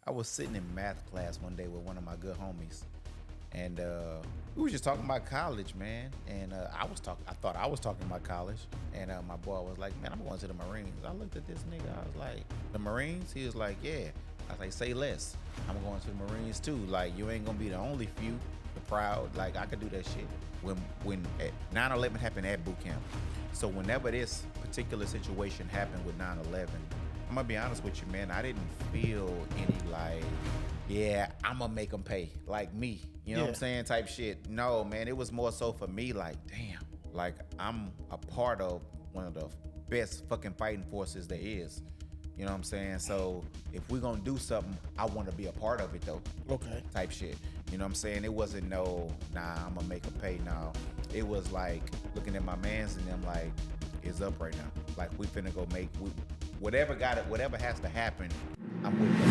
I was sitting in math class one day with one of my good homies, and we were just talking about college, man. And I thought I was talking about college, and my boy was like, "Man, I'm going to the Marines." I looked at this nigga. I was like, "The Marines?" He was like, "Yeah." I was like, "Say less. I'm going to the Marines too. Like, you ain't gonna be the only few, the proud. Like, I could do that shit." When 9/11 happened at boot camp, so whenever this particular situation happened with 9/11, I'm gonna be honest with you, man. I didn't feel any like, yeah, I'm gonna make them pay like me. You know what I'm saying? Type shit. No, man. It was more so for me like, damn, like I'm a part of one of the best fucking fighting forces there is. You know what I'm saying? So if we're gonna do something, I want to be a part of it though. Okay. Type shit. You know what I'm saying? It wasn't no, nah, I'm gonna make them pay now. It was like looking at my mans and them like, it's up right now. Like we finna go make whatever has to happen. I'm with them.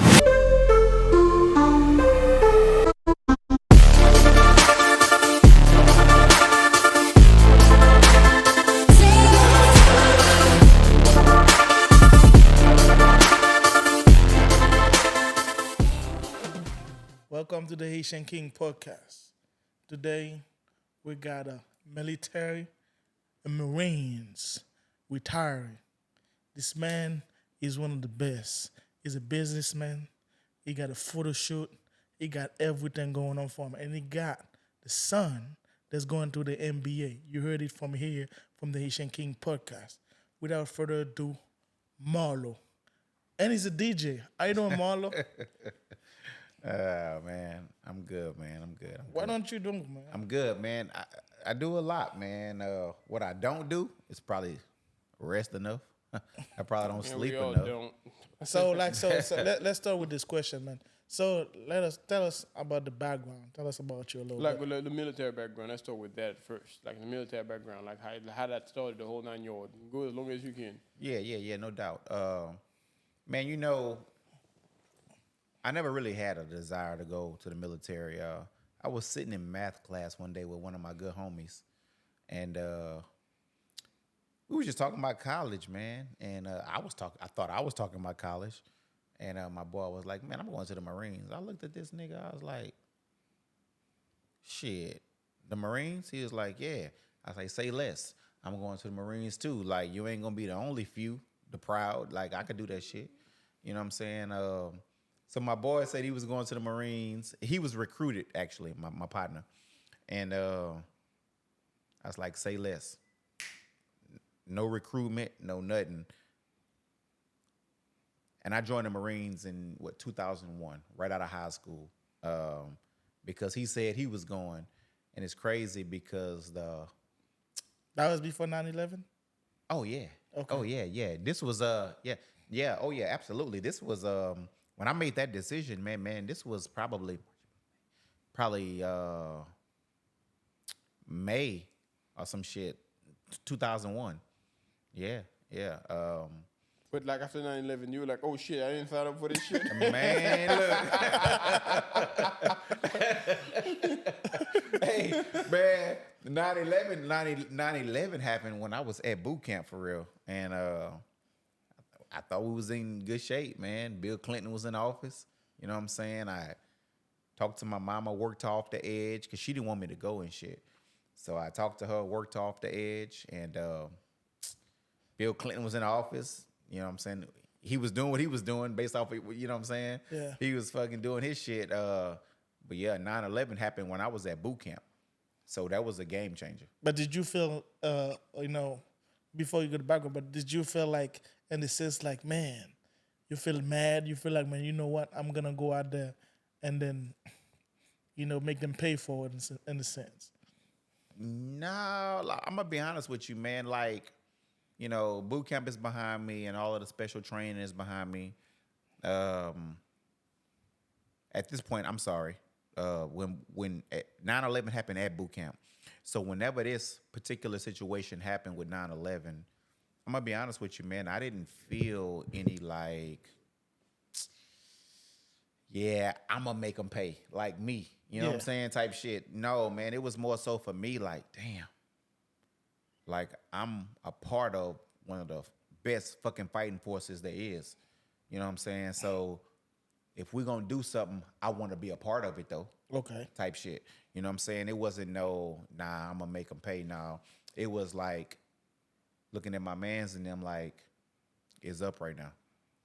Welcome to the Haitian King Podcast. Today, we got a military, a Marines retiring. This man is one of the best. He's a businessman. He got a photo shoot. He got everything going on for him. And he got the son that's going to the NBA. You heard it from here, from the Haitian King Podcast. Without further ado, Marlo. And he's a DJ. How you doing, Marlo? Man, I'm good, man. I'm good. Why don't you do, man? I'm good, man. I do a lot, man. What I don't do is probably rest enough. I probably don't sleep we all enough. Don't. So let's start with this question, man. So tell us about the background. Tell us about you a little Like bit. with the military background, let's start with that first. Like the military background, like how that started, the whole 9 yards. Go as long as you can. Yeah, no doubt. Man, you know, I never really had a desire to go to the military. I was sitting in math class one day with one of my good homies, and we were just talking about college, man. And I thought I was talking about college, and my boy was like, "Man, I'm going to the Marines." I looked at this nigga. I was like, "Shit, the Marines?" He was like, "Yeah." I was like, "Say less. I'm going to the Marines too. Like, you ain't gonna be the only few, the proud. Like, I could do that shit." You know what I'm saying? So my boy said he was going to the Marines. He was recruited, actually, my partner. And I was like, say less. No recruitment, no nothing. And I joined the Marines in, 2001, right out of high school, because he said he was going. And it's crazy because That was before 9/11? Oh, yeah. Okay. Oh, yeah. This was, Oh, yeah, absolutely. This was, when I made that decision, man, this was probably May or some shit, 2001. Yeah. But like after 9/11, you were like, oh shit, I didn't sign up for this shit. Man, look. Hey, man, 9/11 happened when I was at boot camp for real. And I thought we was in good shape, man. Bill Clinton was in office. You know what I'm saying? I talked to my mama, worked her off the edge, because she didn't want me to go and shit. So I talked to her, worked her off the edge, and Bill Clinton was in office. You know what I'm saying? He was doing what he was doing based off of, you know what I'm saying? Yeah. He was fucking doing his shit. But yeah, 9/11 happened when I was at boot camp. So that was a game changer. But did you feel, before you go to background, but did you feel like, in the sense like, man, you feel mad? You feel like, man, you know what? I'm going to go out there and then, make them pay for it in a sense. No, I'm going to be honest with you, man. Like, boot camp is behind me and all of the special training is behind me. At this point, I'm sorry. When 9/11 happened at boot camp. So whenever this particular situation happened with 9/11, I'm going to be honest with you, man. I didn't feel any like, yeah, I'm going to make them pay like me. You know what I'm saying? Type shit. No, man. It was more so for me like, damn. Like, I'm a part of one of the best fucking fighting forces there is. You know what I'm saying? So if we're gonna do something, I want to be a part of it though. Okay. Type shit. You know what I'm saying? It wasn't nah, I'm gonna make them pay now. It was like looking at my mans and them like, it's up right now.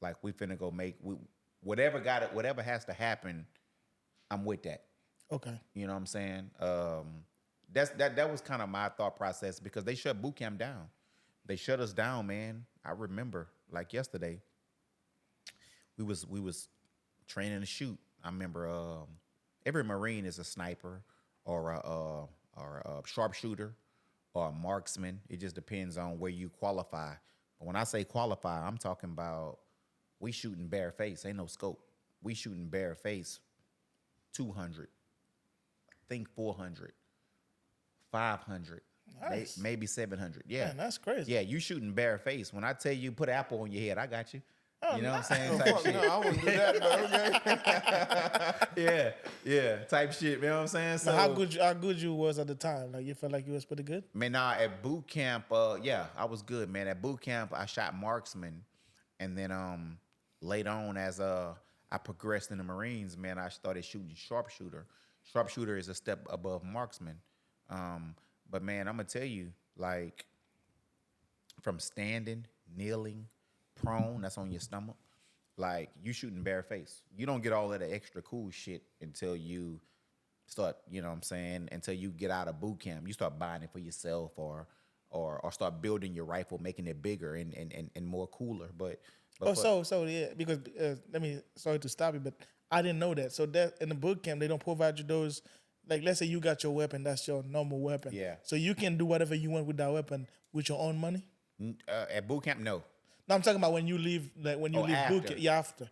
Like we finna go whatever has to happen, I'm with that. Okay. You know what I'm saying? That was kind of my thought process because they shut boot camp down. They shut us down, man. I remember like yesterday. We was training to shoot. I remember every Marine is a sniper or a sharpshooter or a marksman. It just depends on where you qualify. But when I say qualify, I'm talking about we shooting bare face. Ain't no scope. We shooting bare face. 200. I think 400. 500. Nice. Maybe 700. Yeah. Man, that's crazy. Yeah, you shooting bare face. When I tell you put an apple on your head, I got you. Oh, You know nice. what I'm saying? Oh, Type fuck, shit. no, I wouldn't do that. Okay. Yeah, type shit. You know what I'm saying? So Now, how good you was at the time? Like you felt like you was pretty good? man, nah, at boot camp, yeah, I was good, man. At boot camp, I shot marksman, and then later on, as I progressed in the Marines, man, I started shooting sharpshooter. Sharpshooter is a step above marksman. But man, I'm gonna tell you, like, from standing, kneeling, prone, that's on your stomach, like you shooting bare face. You don't get all of the extra cool shit until you start, you know what I'm saying, until you get out of boot camp. You start buying it for yourself or start building your rifle, making it bigger and more cooler. But So yeah, because sorry to stop you, but I didn't know that. So that in the boot camp, they don't provide you those. Like, let's say you got your weapon, that's your normal weapon. Yeah. So you can do whatever you want with that weapon with your own money. at boot camp, no. No, I'm talking about when you leave, like when you leave after. boot camp. Yeah, after.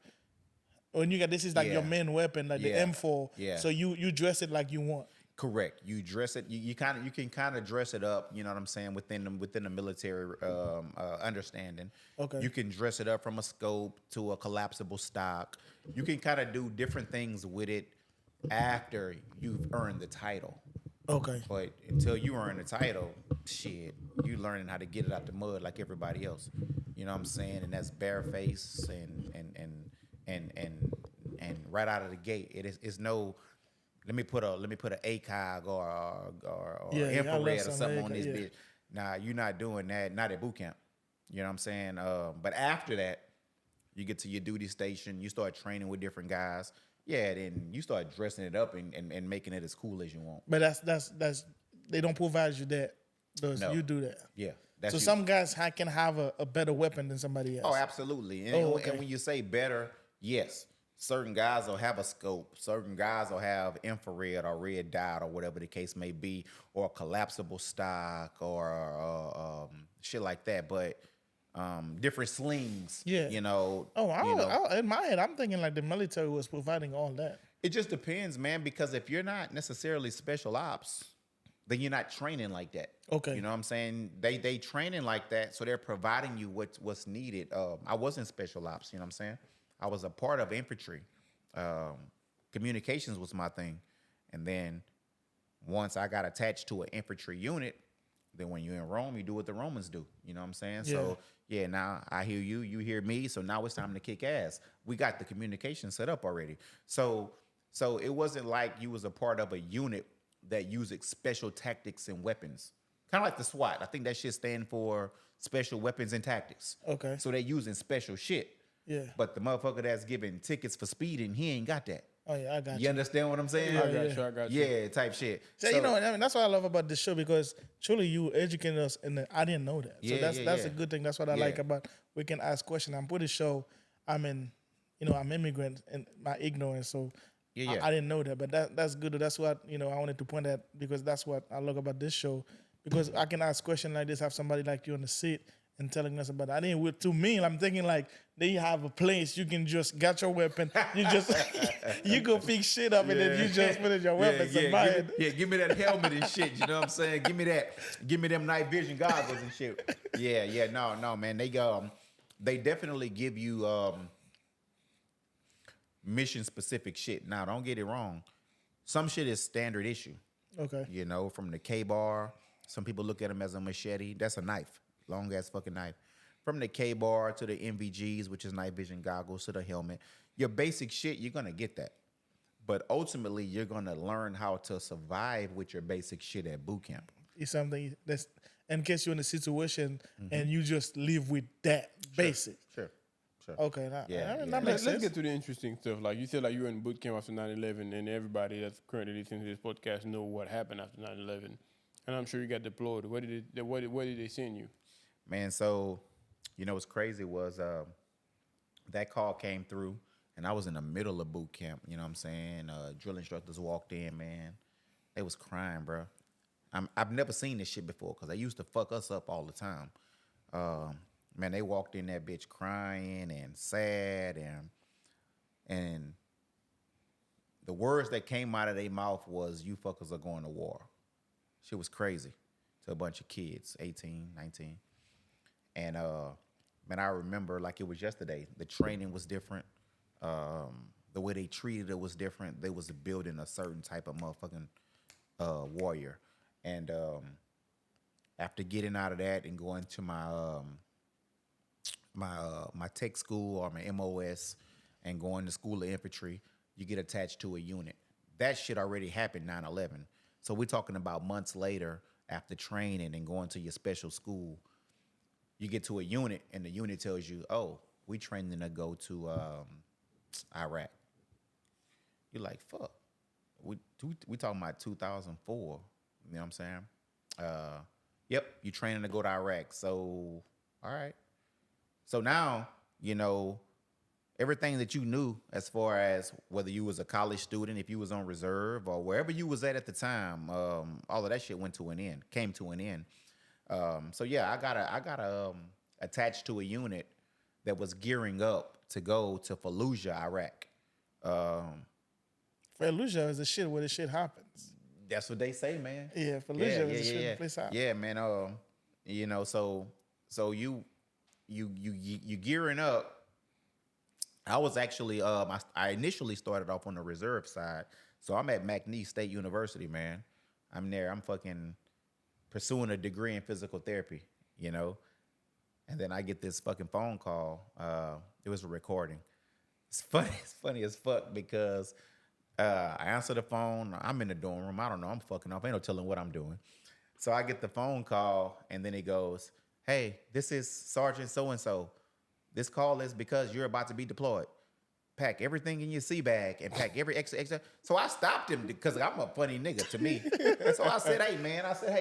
When you got this is like Yeah. your main weapon, like Yeah. the M4. Yeah. So you dress it like you want. Correct. You dress it. You can kind of dress it up. You know what I'm saying within the military understanding. Okay. You can dress it up from a scope to a collapsible stock. You can kind of do different things with it after you've earned the title. Okay. But until you earn the title, shit, you learning how to get it out the mud like everybody else. You know what I'm saying? And that's bare face and right out of the gate. It's no. Let me put a ACOG or Yeah, infrared or some something on ACOG, this yeah. bitch. Nah, you're not doing that. Not at boot camp. You know what I'm saying? But after that, you get to your duty station. You start training with different guys. Yeah, then you start dressing it up and making it as cool as you want. But that's they don't provide you that. No. You do that. Yeah. That's So you. some guys can have a better weapon than somebody else. Oh, absolutely. And, Okay. and when you say better, yes. Certain guys will have a scope. Certain guys will have infrared or red dot or whatever the case may be, or a collapsible stock or shit like that. But different slings. Yeah. You know. Oh, in my head, I'm thinking like the military was providing all that. It just depends, man. Because if you're not necessarily special ops, then you're not training like that. Okay. You know what I'm saying? They training like that, so they're providing you what's needed. I wasn't special ops. You know what I'm saying? I was a part of infantry. Communications was my thing. And then once I got attached to an infantry unit, then when you're in Rome, you do what the Romans do. You know what I'm saying? Yeah. So, yeah, now I hear you, you hear me. So now it's time to kick ass. We got the communication set up already. So it wasn't like you was a part of a unit that used special tactics and weapons. Kind of like the SWAT. I think that shit stand for Special Weapons and Tactics. Okay. So they're using special shit. Yeah. But the motherfucker that's giving tickets for speeding, he ain't got that. Oh yeah, I got You understand what I'm saying? Yeah, I got you. Yeah, type shit. So, you know, I mean, that's what I love about this show because truly you educated us, and I didn't know that. So Yeah, that's yeah. a good thing. That's what I Yeah. like about we can ask questions. I'm pretty sure I'm immigrant in my ignorance, so Yeah. I didn't know that. But that's good. That's what I wanted to point at because that's what I love about this show because I can ask questions like this, have somebody like you on the seat and telling us about it. I didn't. To me, I'm thinking like they have a place you can just get your weapon. You just you go pick shit up and then you just put in your weapons and buy it. Give me that helmet and shit. You know what I'm saying? Give me that. Give me them night vision goggles and shit. Yeah. No, man. They definitely give you mission specific shit. Now, don't get it wrong. Some shit is standard issue. Okay. You know, from the K-bar. Some people look at them as a machete. That's a knife. Long ass fucking knife. From the K-bar to the NVGs, which is night vision goggles, to the helmet. your basic shit, you're gonna get that. But ultimately, you're gonna learn how to survive with your basic shit at boot camp. It's something that's in case you're in a situation and you just live with that basic. Sure. Okay, that makes Let's sense. get to the interesting stuff. Like you said, like you were in boot camp after 9/11, and everybody that's currently listening to this podcast know what happened after 9/11. And I'm sure you got deployed. Where did they send you? Man, so what's crazy was that call came through, and I was in the middle of boot camp. You know what I'm saying? Drill instructors walked in, man. They was crying, bro. I've never seen this shit before because they used to fuck us up all the time. Man, they walked in that bitch crying and sad, and the words that came out of their mouth was, "You fuckers are going to war." Shit was crazy to a bunch of kids, 18, 19. And man, I remember like it was yesterday. The training was different. The way they treated it was different. They was building a certain type of motherfucking warrior. And after getting out of that and going to my my tech school or my MOS and going to school of infantry, you get attached to a unit. That shit already happened 9/11. So we're talking about months later after training and going to your special school. You get to a unit and the unit tells you, "Oh, we training to go to Iraq." You're like, "Fuck." We talking about 2004. You know what I'm saying? Yep, you training to go to Iraq. So, all right. So now, everything that you knew as far as whether you was a college student, if you was on reserve, or wherever you was at the time, all of that shit came to an end. So yeah, I got attached to a unit that was gearing up to go to Fallujah, Iraq. Fallujah is the shit where the shit happens. That's what they say, man. Yeah, Fallujah is the shit place out. Yeah, man. So you gearing up. I was actually I initially started off on the reserve side. So I'm at McNeese State University, man. I'm there. I'm fucking pursuing a degree in physical therapy, And then I get this fucking phone call. It was a recording. It's funny as fuck because I answer the phone. I'm in the dorm room. I don't know. I'm fucking off. Ain't no telling what I'm doing. So I get the phone call, and then he goes, "Hey, this is Sergeant so-and-so. This call is because you're about to be deployed. Pack everything in your sea bag and pack every extra." So I stopped him because I'm a funny nigga to me. And so I said, "Hey,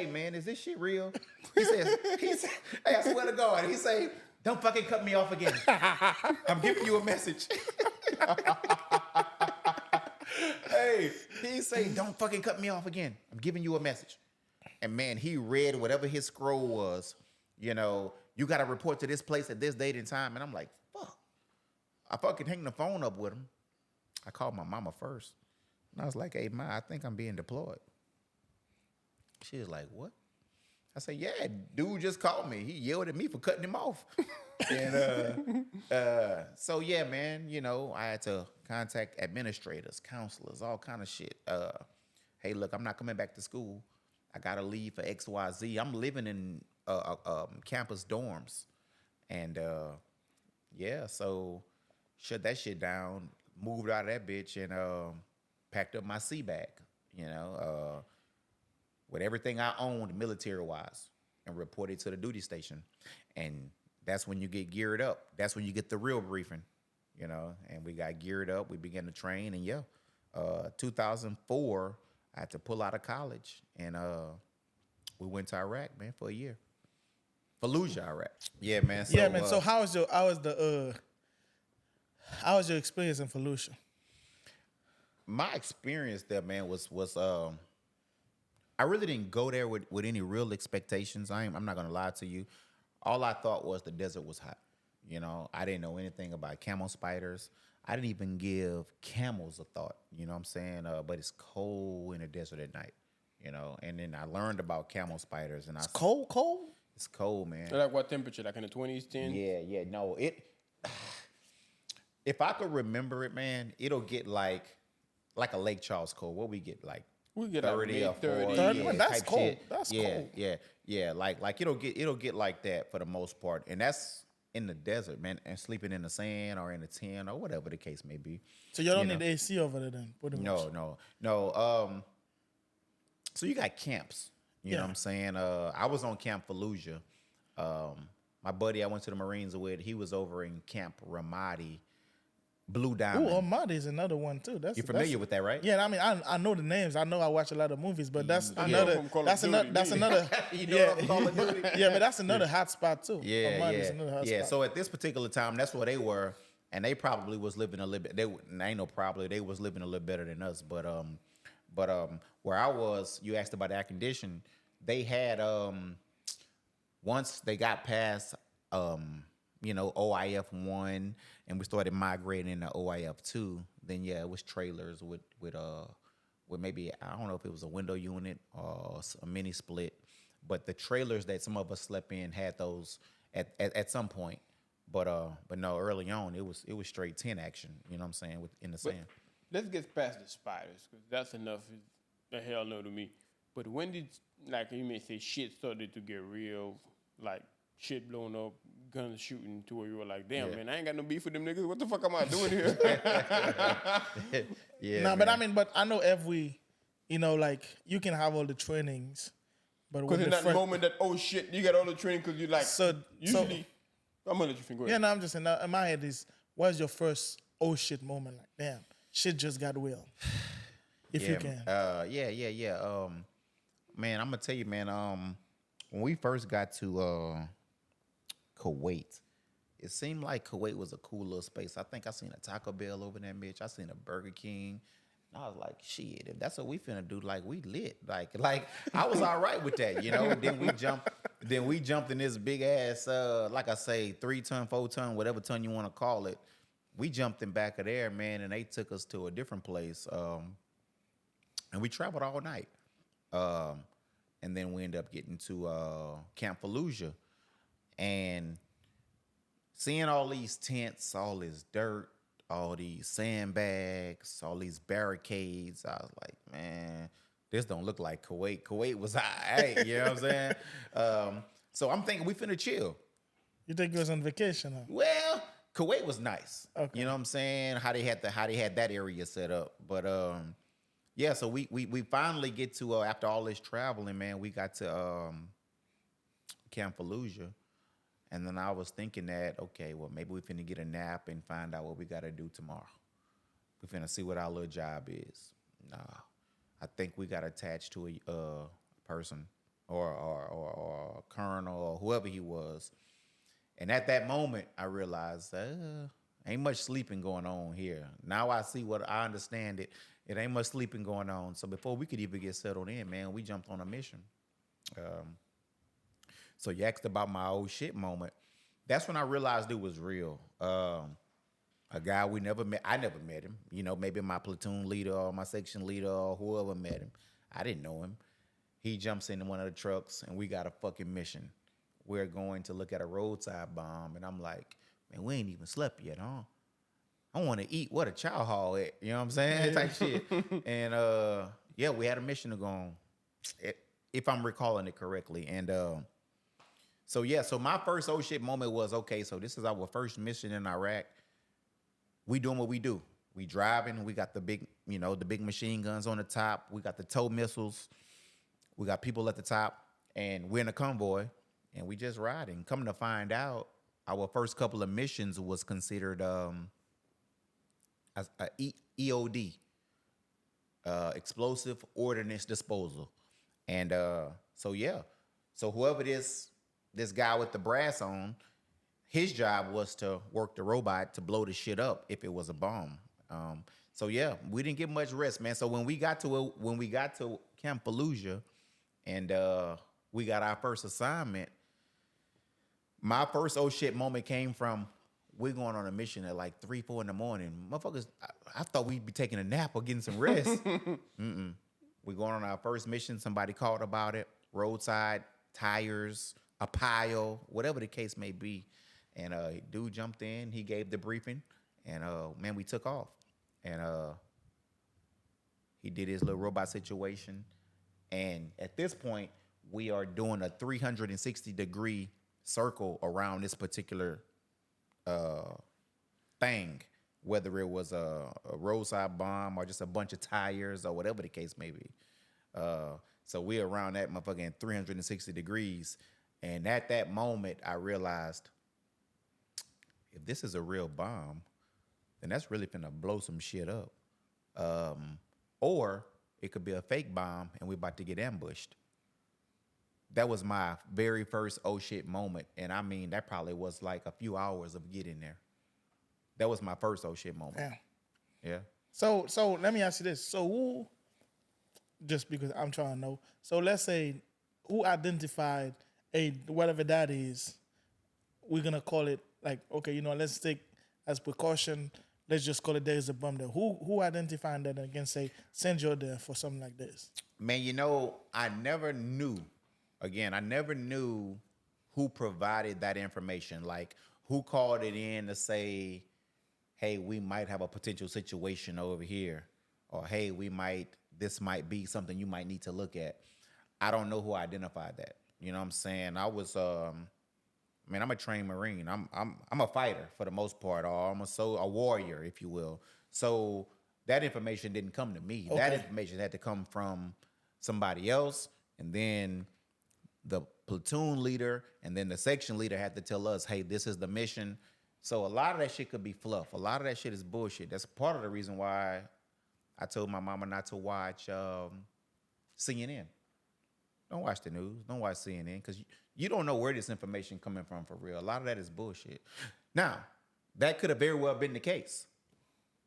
man, is this shit real?" He says, "Hey, I swear to God." He say, "Don't fucking cut me off again. I'm giving you a message." Hey, he say, "Don't fucking cut me off again. I'm giving you a message." And man, he read whatever his scroll was. You got to report to this place at this date and time. And I'm like, fuck. I fucking hang the phone up with him. I called my mama first. And I was like, "Hey, Ma, I think I'm being deployed." She was like, "What?" I said, "Yeah, dude just called me. He yelled at me for cutting him off." And so, yeah, man, I had to contact administrators, counselors, all kind of shit. Hey, look, I'm not coming back to school. I got to leave for XYZ. I'm living in campus dorms. And, yeah, so shut that shit down, moved out of that bitch, and packed up my sea bag, with everything I owned military-wise, and reported to the duty station. And that's when you get geared up. That's when you get the real briefing, And we got geared up. We began to train, and 2004, I had to pull out of college, and we went to Iraq, man, for a year. Fallujah, Iraq. Yeah, man. So, man. So how was your experience in Fallujah? My experience there, man, was I really didn't go there with any real expectations. I'm not gonna lie to you. All I thought was the desert was hot. I didn't know anything about camel spiders. I didn't even give camels a thought. You know what I'm saying? But it's cold in the desert at night. And then I learned about camel spiders, and It's cold. It's cold, man. Like what temperature? Like in the 20s, 10? Yeah. No, if I could remember it, man, it'll get like a Lake Charles cold. What we get like We get 30 or 40. 30. Yeah, That's type cold. shit. That's yeah, cold. Yeah. Like it'll get like that for the most part, and that's in the desert, man, and sleeping in the sand or in a tent or whatever the case may be. So you don't need AC over there then, pretty much. No. So you got camps. You know what I'm saying? I was on Camp Fallujah. My buddy I went to the Marines with, he was over in Camp Ramadi, Blue Diamond. Oh, Ramadi is another one too. You're familiar with that, right? Yeah, I mean, I know the names. I know I watch a lot of movies, but that's another. You know what Call of Duty? Yeah, but that's another hot spot too. Yeah. Spot. So at this particular time, that's where they were, and they probably was living a little bit. They was living a little better than us. But where I was, you asked about the air condition. They had once they got past OIF 1 and we started migrating into OIF 2, then it was trailers with maybe, I don't know if it was a window unit or a mini split, but the trailers that some of us slept in had those at some point. But no, early on it was straight tent action. You know what I'm saying? In the sand. Let's get past the spiders, because that's enough. The hell no to me. But when did, like you may say, shit started to get real, like shit blowing up, guns shooting, to where you were like, damn, man, I ain't got no beef with them niggas. What the fuck am I doing here? But I know every, like you can have all the trainings, but because in that moment that, oh shit, you got all the training because you like, usually, I'm gonna let you think. Yeah, no, I'm just saying, in my head is, what's your first oh shit moment? Like, damn, shit just got real. If you can. Man, I'm gonna tell you, man, when we first got to Kuwait, it seemed like Kuwait was a cool little space. I think I seen a Taco Bell over there, bitch. I seen a Burger King. And I was like, shit, if that's what we finna do, like, we lit. Like I was all right with that, Then we jumped in this big ass, like I say, 3-ton, 4-ton, whatever ton you want to call it. We jumped in back of there, man, and they took us to a different place. And we traveled all night. And then we ended up getting to Camp Fallujah. And seeing all these tents, all this dirt, all these sandbags, all these barricades, I was like, man, this don't look like Kuwait. Kuwait was all right, you know what I'm saying? So I'm thinking we finna chill. You think it was on vacation, huh? Well, Kuwait was nice. Okay. You know what I'm saying? How they had that area set up. But so we finally get to after all this traveling, man, we got to Camp Fallujah. And then I was thinking that, okay, well, maybe we finna get a nap and find out what we got to do tomorrow. We finna see what our little job is. Nah, I think we got attached to a person or a colonel or whoever he was. And at that moment, I realized, ain't much sleeping going on here. Now I see what I understand it. It ain't much sleeping going on. So before we could even get settled in, man, we jumped on a mission. So you asked about my old shit moment. That's when I realized it was real. A guy we never met. I never met him. Maybe my platoon leader or my section leader or whoever met him. I didn't know him. He jumps into one of the trucks and we got a fucking mission. We're going to look at a roadside bomb. And I'm like, man, we ain't even slept yet, huh? I want to eat. What a chow hall at? You know what I'm saying? Type shit. And we had a mission to go on, if I'm recalling it correctly. And so my first oh shit moment was, okay, so this is our first mission in Iraq. We doing what we do. We driving. We got the big machine guns on the top. We got the tow missiles. We got people at the top, and we're in a convoy, and we just riding. Coming to find out, our first couple of missions was considered as a EOD, explosive ordnance disposal, and so whoever this guy with the brass on, his job was to work the robot to blow the shit up if it was a bomb. We didn't get much rest, man. So when we got to Camp Fallujah, and we got our first assignment, my first oh shit moment came from we're going on a mission at like 3-4 in the morning. Motherfuckers, I thought we'd be taking a nap or getting some rest. We're going on our first mission. Somebody called about it. Roadside tires, a pile, whatever the case may be. And dude jumped in. He gave the briefing. And, man, we took off. And he did his little robot situation. And at this point, we are doing a 360-degree circle around this particular thing, whether it was a roadside bomb or just a bunch of tires or whatever the case may be. So we around that motherfucking 360 degrees. And at that moment, I realized if this is a real bomb, then that's really finna blow some shit up. Or it could be a fake bomb and we're about to get ambushed. That was my very first oh shit moment. And I mean, that probably was like a few hours of getting there. That was my first oh shit moment. Damn. Yeah. So let me ask you this. So who, just because I'm trying to know, so let's say who identified whatever that is, we're going to call it like, okay, let's take as precaution, let's just call it there is a bomb there. Who identified that and can say, send you there for something like this? Man, I never knew who provided that information. Like, who called it in to say, hey, we might have a potential situation over here. Or, hey, this might be something you might need to look at. I don't know who identified that. You know what I'm saying? I was, I'm a trained Marine. I'm a fighter for the most part, or I'm a warrior, if you will. So that information didn't come to me. Okay. That information had to come from somebody else, and then the platoon leader, and then the section leader had to tell us, hey, this is the mission. So a lot of that shit could be fluff. A lot of that shit is bullshit. That's part of the reason why I told my mama not to watch CNN. Don't watch the news. Don't watch CNN, because you don't know where this information coming from for real. A lot of that is bullshit. Now, that could have very well been the case,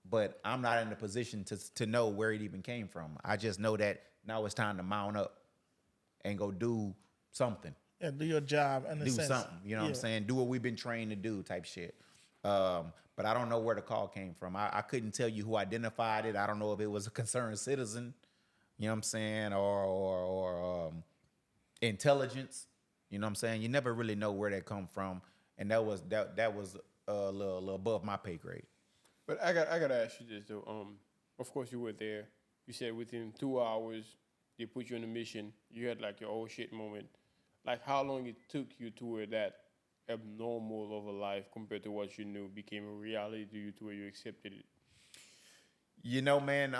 but I'm not in the position to know where it even came from. I just know that now it's time to mount up and go do something. Yeah, do your job. In a sense. Something. You know what I'm saying? Do what we've been trained to do type shit. But I don't know where the call came from. I couldn't tell you who identified it. I don't know if it was a concerned citizen, you know what I'm saying, or intelligence. You know what I'm saying? You never really know where that come from. And that was a little above my pay grade. But I gotta ask you this though. Of course you were there. You said within 2 hours they put you on a mission. You had like your oh shit moment. Like how long it took you to where that abnormal of a life compared to what you knew became a reality to you, to where you accepted it? Man,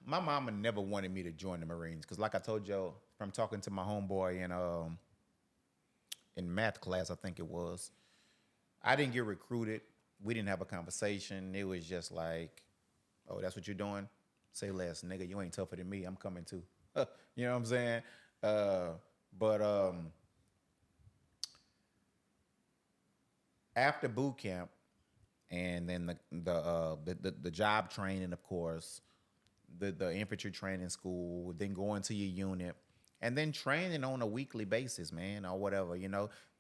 my mama never wanted me to join the Marines, because like I told you from talking to my homeboy in math class, I think it was, I didn't get recruited. We didn't have a conversation. It was just like, oh, that's what you're doing? Say less, nigga. You ain't tougher than me. I'm coming too. You know what I'm saying? But after boot camp, and then the job training, of course, the infantry training school, then going to your unit, and then training on a weekly basis, man, or whatever,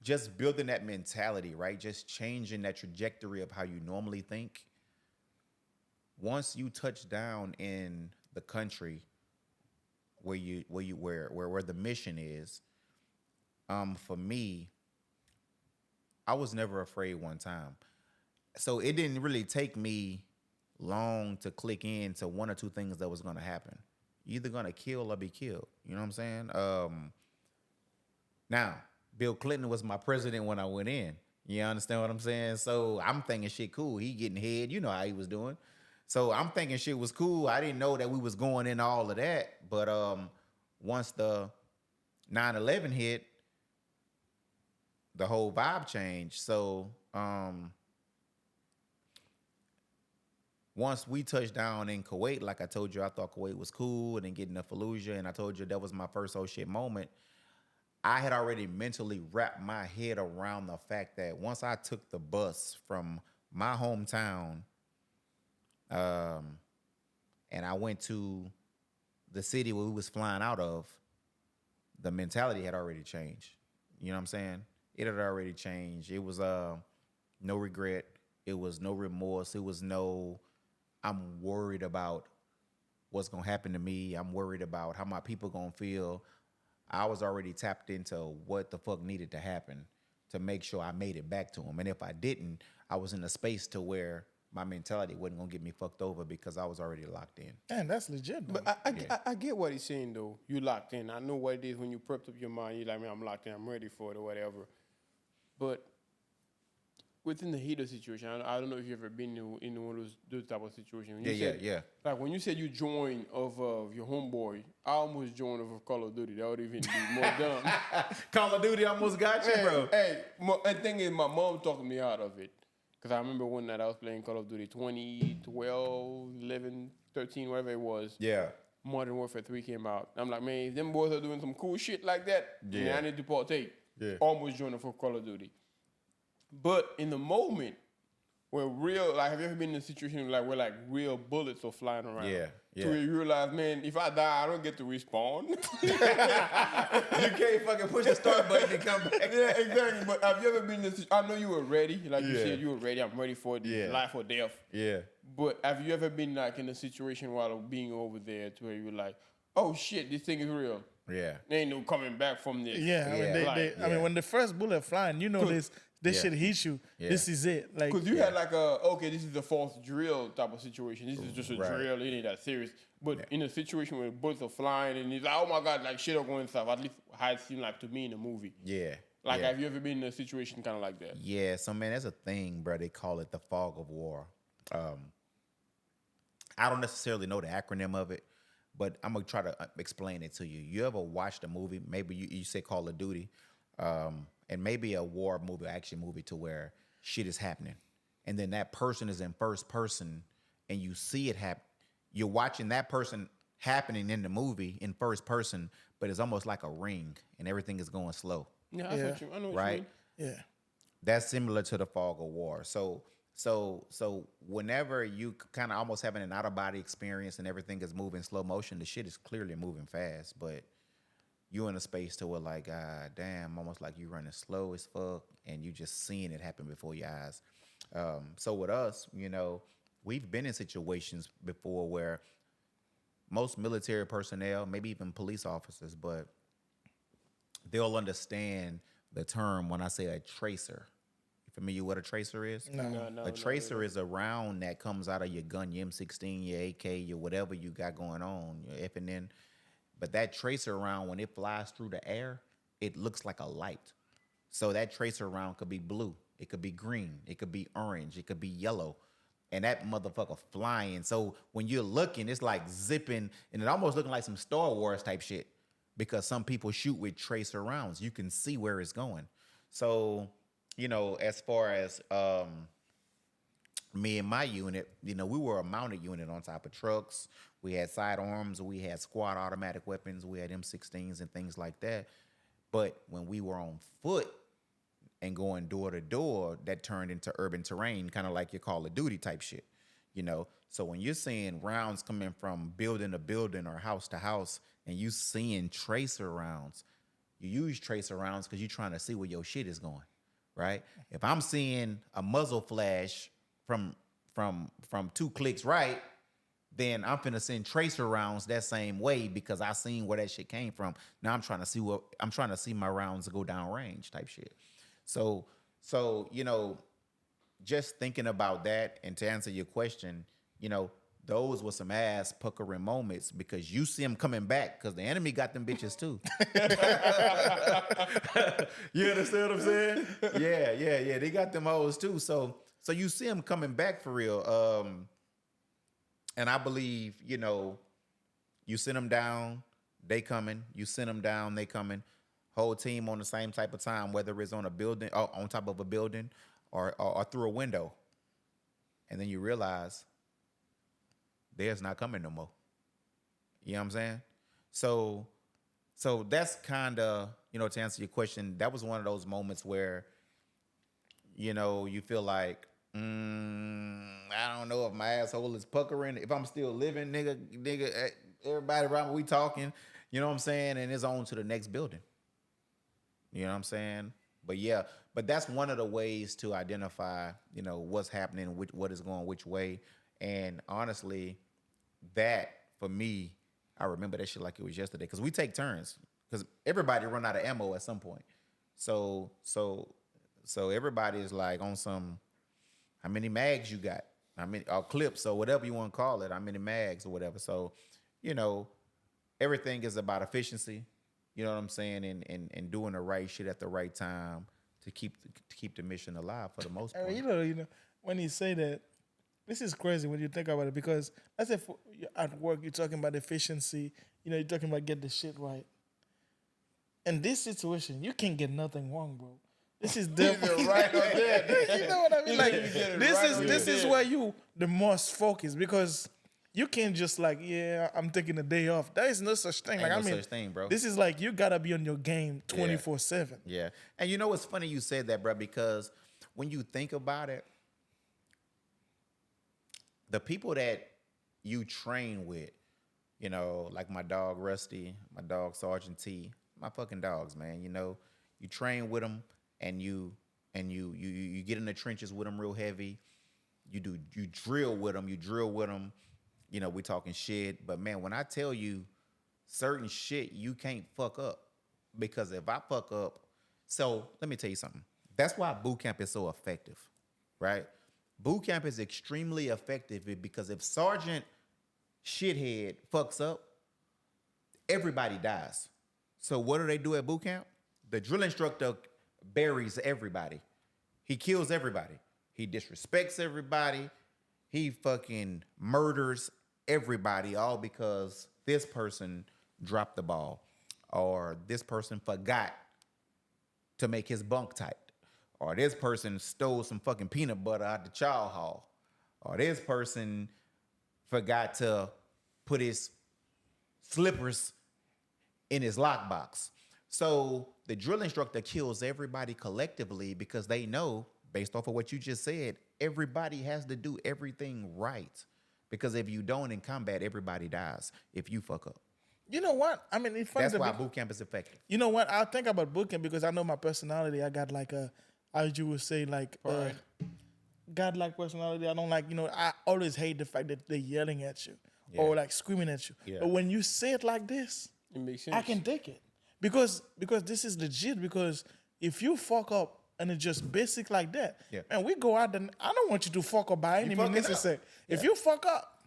just building that mentality, right? Just changing that trajectory of how you normally think. Once you touch down in the country where the mission is, for me, I was never afraid one time. So it didn't really take me long to click into one or two things that was going to happen. You're either going to kill or be killed. You know what I'm saying? Now, Bill Clinton was my president when I went in. You understand what I'm saying? So I'm thinking shit cool. He getting head. You know how he was doing. So I'm thinking shit was cool. I didn't know that we was going into all of that. But once the 9/11 hit, the whole vibe changed. So once we touched down in Kuwait, like I told you, I thought Kuwait was cool, and then getting to Fallujah, and I told you that was my first oh shit moment. I had already mentally wrapped my head around the fact that once I took the bus from my hometown, and I went to the city where we was flying out of, the mentality had already changed. You know what I'm saying? It had already changed. It was no regret. It was no remorse. It was no, I'm worried about what's going to happen to me. I'm worried about how my people going to feel. I was already tapped into what the fuck needed to happen to make sure I made it back to them. And if I didn't, I was in a space to where my mentality wasn't going to get me fucked over because I was already locked in. Man, that's legit, though. But I get what he's saying, though. You locked in. I know what it is when you prepped up your mind. You're like, man, I'm locked in. I'm ready for it or whatever. But within the heat of situation, I don't know if you've ever been in one of those type of situations. Yeah. Like when you said you joined of your homeboy, I almost joined of Call of Duty. That would even be more dumb. Call of Duty almost got you, bro. And the thing is, my mom talked me out of it. Because I remember one night I was playing Call of Duty 2012, 11, 13, whatever it was. Yeah. Modern Warfare 3 came out. I'm like, man, if them boys are doing some cool shit like that, man, I need to partake. Yeah. Almost joined for Call of Duty. But in the moment where have you ever been in a situation like where like real bullets are flying around? Yeah. To where you realize, man, if I die, I don't get to respawn. You can't fucking push the start button and come back. Yeah, exactly. But have you ever been in a situation? I know you were ready. Like you said, you were ready. I'm ready for life or death. Yeah. But have you ever been like in a situation while being over there to where you were like, oh shit, this thing is real. Yeah. There ain't no coming back from this. I mean, when the first bullet flying, you know this shit hit you. Yeah. This is it. Like, because you had like this is a false drill type of situation. This is just a drill. It ain't that serious. But in a situation where bullets are flying and it's like, oh my God, like shit are going south. At least how it seemed like to me in the movie. Yeah. Like, have you ever been in a situation kind of like that? Yeah. So man, there's a thing, bro. They call it the fog of war. I don't necessarily know the acronym of it, but I'm gonna try to explain it to you. You ever watched a movie? Maybe you say Call of Duty. And maybe a war movie, action movie, to where shit is happening, and then that person is in first person, and you see it happen. You're watching that person happening in the movie in first person, but it's almost like a ring, and everything is going slow. Yeah, I know what you mean. Yeah, that's similar to the fog of war. So whenever you kind of almost having an out of body experience and everything is moving slow motion, the shit is clearly moving fast, but you in a space to where like, God damn, almost like you running slow as fuck and you just seeing it happen before your eyes. So with us, we've been in situations before where most military personnel, maybe even police officers, but they'll understand the term when I say a tracer. You familiar what a tracer is? No. A tracer is a round that comes out of your gun, your M16, your AK, your whatever you got going on, your F&N. But that tracer round, when it flies through the air, it looks like a light. So that tracer round could be blue. It could be green. It could be orange. It could be yellow. And that motherfucker flying. So when you're looking, it's like zipping, and it almost looking like some Star Wars type shit. Because some people shoot with tracer rounds. You can see where it's going. So, as far as me and my unit, we were a mounted unit on top of trucks. We had sidearms. We had squad automatic weapons. We had M16s and things like that. But when we were on foot and going door to door, that turned into urban terrain, kind of like your Call of Duty type shit, So when you're seeing rounds coming from building to building or house to house, and you seeing tracer rounds, you use tracer rounds because you're trying to see where your shit is going, right? If I'm seeing a muzzle flash from 2 clicks right, then I'm finna send tracer rounds that same way because I seen where that shit came from. Now I'm trying to see my rounds go down range type shit. So just thinking about that, and to answer your question, those were some ass puckering moments because you see them coming back because the enemy got them bitches too. You understand what I'm saying? Yeah. They got them hoes too. So you see them coming back for real. And I believe, you send them down, they coming. You send them down, they coming. Whole team on the same type of time, whether it's on a building, or on top of a building, or through a window. And then you realize theirs not coming no more. You know what I'm saying? So that's kind of, to answer your question, that was one of those moments where, you feel like, I don't know if my asshole is puckering. If I'm still living, nigga, everybody around me, we talking, you know what I'm saying? And it's on to the next building. You know what I'm saying? But that's one of the ways to identify, what's happening, what is going which way. And honestly, that for me, I remember that shit like it was yesterday because we take turns because everybody run out of ammo at some point. So everybody is like on some, how many mags you got? Or clips or whatever you want to call it, how many mags or whatever. So, everything is about efficiency, you know what I'm saying? And doing the right shit at the right time keep the mission alive for the most I part. mean, you know, when you say that, this is crazy when you think about it because let's say you're at work, you're talking about efficiency, you know, you're talking about get the shit right. In this situation, you can't get nothing wrong, bro. This is definitely right on there. you know what I mean? Like this is there. where you the most focus because you can't just like, yeah, I'm taking a day off. There is no such thing. Ain't Like no I mean, such thing, bro. this is like you gotta be on your game 24/7. Yeah. And you know what's funny you said that, bro, because when you think about it, the people that you train with, you know, like my dog Rusty, my dog Sergeant T, my fucking dogs, man. You know, you train with them and you get in the trenches with them real heavy. You drill with them. You know, we talking shit. But man, when I tell you certain shit, you can't fuck up because if I fuck up, so let me tell you something. That's why boot camp is so effective, right? Boot camp is extremely effective because if Sergeant Shithead fucks up, everybody dies. So what do they do at boot camp? The drill instructor buries everybody. He kills everybody. He disrespects everybody. He fucking murders everybody, all because this person dropped the ball or this person forgot to make his bunk tight. Or this person stole some fucking peanut butter out the chow hall. Or this person forgot to put his slippers in his lockbox. So the drill instructor kills everybody collectively because they know, based off of what you just said, everybody has to do everything right. Because if you don't in combat, everybody dies if you fuck up. You know what? I mean, it's funny. That's why boot camp is effective. You know what? I think about boot camp because I know my personality. I got like a, as you would say, like God-like personality. I don't like, you know, I always hate the fact that they're yelling at you or like screaming at you. Yeah. But when you say it like this, It makes sense. I can take it because this is legit. Because if you fuck up and it's just basic like that, and we go out and I don't want you to fuck up by any means necessary. If you fuck up,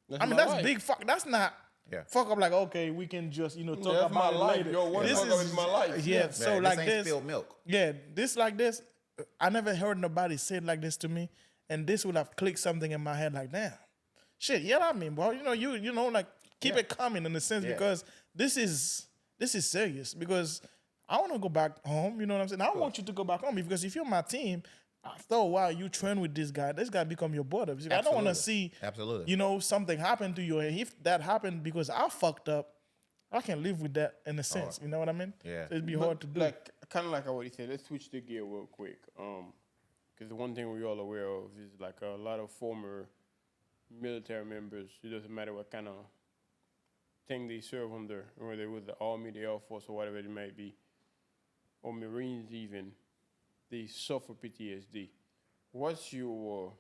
that's big fuck. That's not. Fuck up like, okay, we can just, you know, talk about it later. Yo, what fuck up is my life. Yeah, so like this ain't spilled milk. Yeah, this like this. I never heard nobody say it like this to me, and this would have clicked something in my head like, damn, shit, yeah, I mean, bro, you know, like keep it coming in a sense because this is serious because I want to go back home. You know what I'm saying? I don't want you to go back home because if you're my team, after a while you train with this guy become your brother. I don't want to see, you know, something happen to you. And if that happened because I fucked up, I can live with that in a sense. You know what I mean? Yeah. So it'd be hard to do. Like, kind of like what he said. Let's switch the gear real quick. Because the one thing we're all aware of is like a lot of former military members. It doesn't matter what kind of thing they serve under, whether it was the Army, the Air Force, or whatever it might be, or Marines even. They suffer PTSD. What's your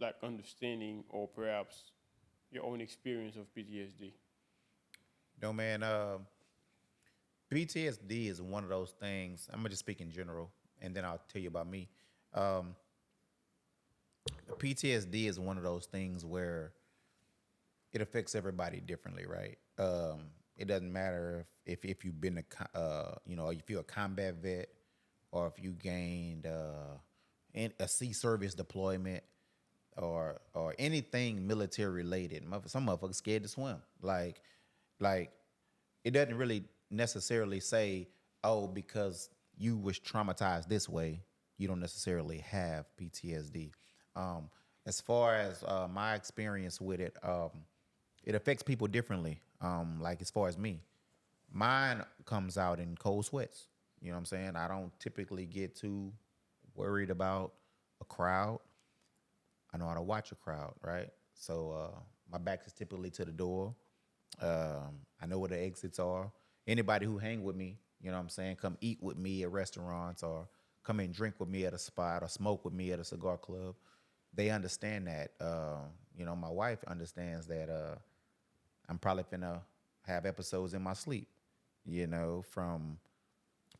like understanding or perhaps your own experience of PTSD? No, man. PTSD is one of those things. I'm gonna just speak in general, and then I'll tell you about me. PTSD is one of those things where it affects everybody differently, right? It doesn't matter if you've been if you're a combat vet or if you gained a sea service deployment or anything military related. Some motherfuckers scared to swim. Like it doesn't really necessarily say, oh, because you was traumatized this way, you don't necessarily have PTSD. As far as my experience with it, it affects people differently. Like as far as me, mine comes out in cold sweats. You know what I'm saying? I don't typically get too worried about a crowd. I know how to watch a crowd, right? So my back is typically to the door. I know where the exits are. Anybody who hang with me, you know what I'm saying, come eat with me at restaurants or come and drink with me at a spot or smoke with me at a cigar club, they understand that. You know, my wife understands that I'm probably finna have episodes in my sleep, you know, from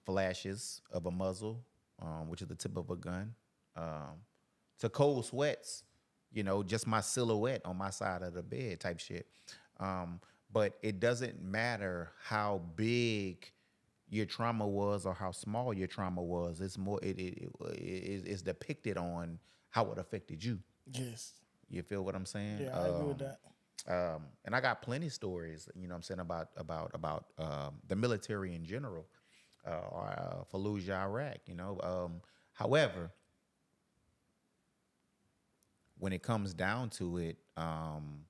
flashes of a muzzle, which is the tip of a gun, to cold sweats, you know, just my silhouette on my side of the bed type shit. But it doesn't matter how big your trauma was or how small your trauma was. It's more it's depicted on how it affected you. Yes. You feel what I'm saying? Yeah, I agree with that. And I got plenty of stories, you know what I'm saying, about the military in general, or Fallujah, Iraq, you know. However, when it comes down to it, I'm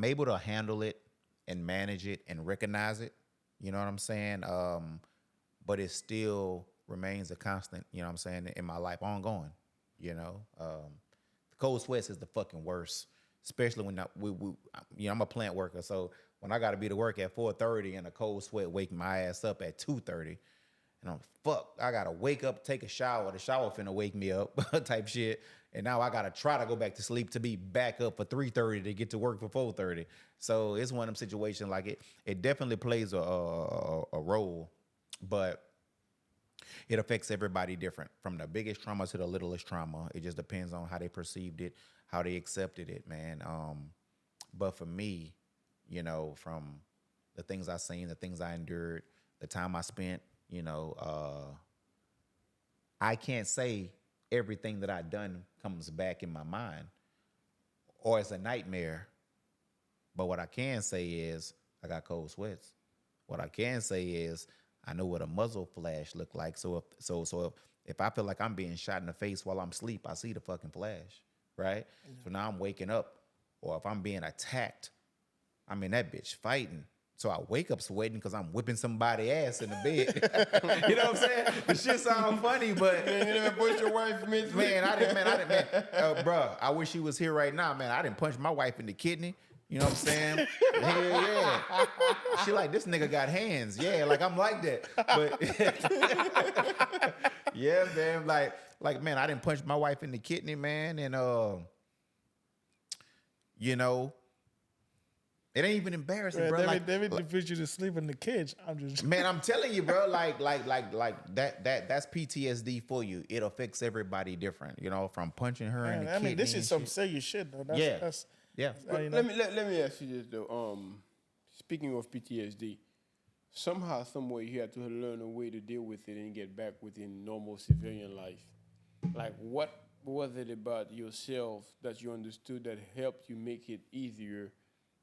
able to handle it and manage it and recognize it. You know what I'm saying? But it still remains a constant, you know what I'm saying, in my life, ongoing. You know, the cold sweats is the fucking worst, especially when you know, I'm a plant worker, so when I got to be to work at 4:30 and a cold sweat wake my ass up at 2:30, and I'm I gotta wake up, take a shower. The shower finna wake me up, type shit. And now I gotta try to go back to sleep to be back up for 3:30 to get to work for 4:30. So it's one of them situations like it definitely plays a role, but it affects everybody different, from the biggest trauma to the littlest trauma. It just depends on how they perceived it, how they accepted it, man. But for me, you know, from the things I seen, the things I endured, the time I spent, you know, I can't say everything that I done comes back in my mind or it's a nightmare. But what I can say is I got cold sweats. What I can say is I know what a muzzle flash look like. So if I feel like I'm being shot in the face while I'm asleep, I see the fucking flash, right? Yeah. So now I'm waking up, or if I'm being attacked, I'm in that bitch fighting. So I wake up sweating because I'm whipping somebody's ass in the bed. You know what I'm saying? The shit sound funny, but you didn't push your wife, man. I didn't, bro. I wish she was here right now, man. I didn't punch my wife in the kidney. You know what I'm saying? Hell yeah. She like, this nigga got hands. Yeah, like I'm like that. But yeah, man. Like man, I didn't punch my wife in the kidney, man. And you know, it ain't even embarrassing, Yeah, bro. David put you to sleep in the cage. I'm just man. I'm telling you, bro. Like that's PTSD for you. It affects everybody different. You know, from punching her in the kidney. I mean, this is some serious shit, though. Yeah. But let me ask you this though. Speaking of PTSD, somehow, some way, you have to learn a way to deal with it and get back within normal civilian life. Like, what was it about yourself that you understood that helped you make it easier?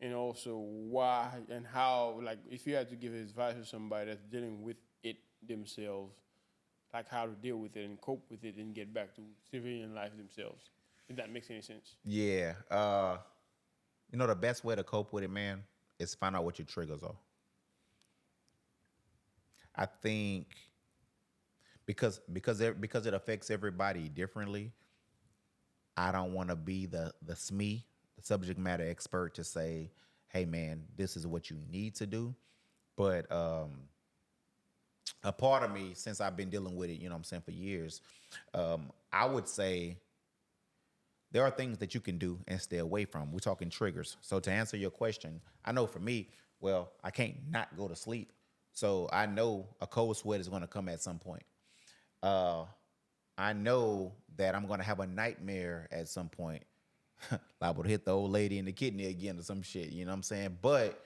And also why and how, like, if you had to give advice to somebody that's dealing with it themselves, like how to deal with it and cope with it and get back to civilian life themselves, if that makes any sense. Yeah. You know, the best way to cope with it, man, is find out what your triggers are. I think because it affects everybody differently, I don't want to be the SME, the subject matter expert, to say, hey man, this is what you need to do. But a part of me, since I've been dealing with it, you know what I'm saying, for years, I would say there are things that you can do and stay away from. We're talking triggers. So to answer your question, I know for me, well, I can't not go to sleep. So I know a cold sweat is going to come at some point. I know that I'm going to have a nightmare at some point. Liable to hit the old lady in the kidney again or some shit, you know what I'm saying? But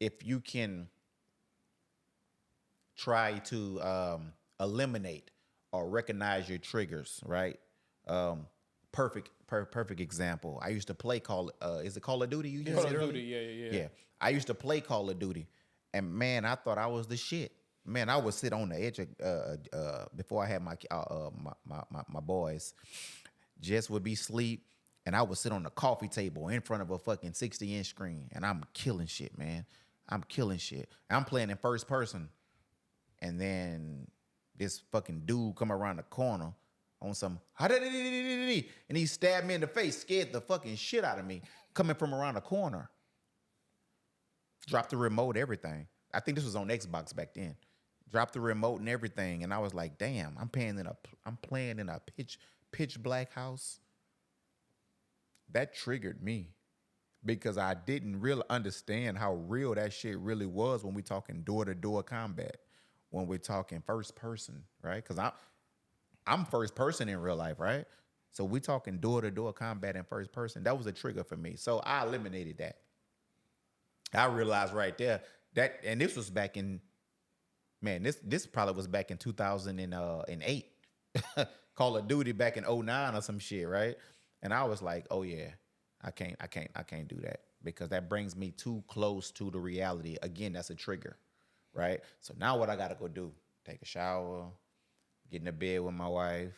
if you can try to eliminate or recognize your triggers, right? Perfect example. I used to play is it Call of Duty? Call of Duty, yeah. I used to play Call of Duty, and man, I thought I was the shit. Man, I would sit on the edge of before I had my boys. Jess would be asleep, and I would sit on the coffee table in front of a fucking 60-inch screen, and I'm killing shit, man. I'm killing shit. I'm playing in first person, and then this fucking dude come around the corner on some, and he stabbed me in the face, scared the fucking shit out of me, coming from around the corner. Dropped the remote, everything. I think this was on Xbox back then. Dropped the remote and everything, and I was like, damn, I'm playing in a pitch black house. That triggered me because I didn't really understand how real that shit really was when we talking door-to-door combat, when we're talking first person, right? Because I'm first person in real life, right? So we talking door-to-door combat in first person. That was a trigger for me. So I eliminated that. I realized right there that, and this was back in, man, this probably was back in 2008. Call of Duty back in 09 or some shit, right? And I was like, oh yeah, I can't do that because that brings me too close to the reality. Again, that's a trigger, right? So now what I gotta go do? Take a shower, get in the bed with my wife,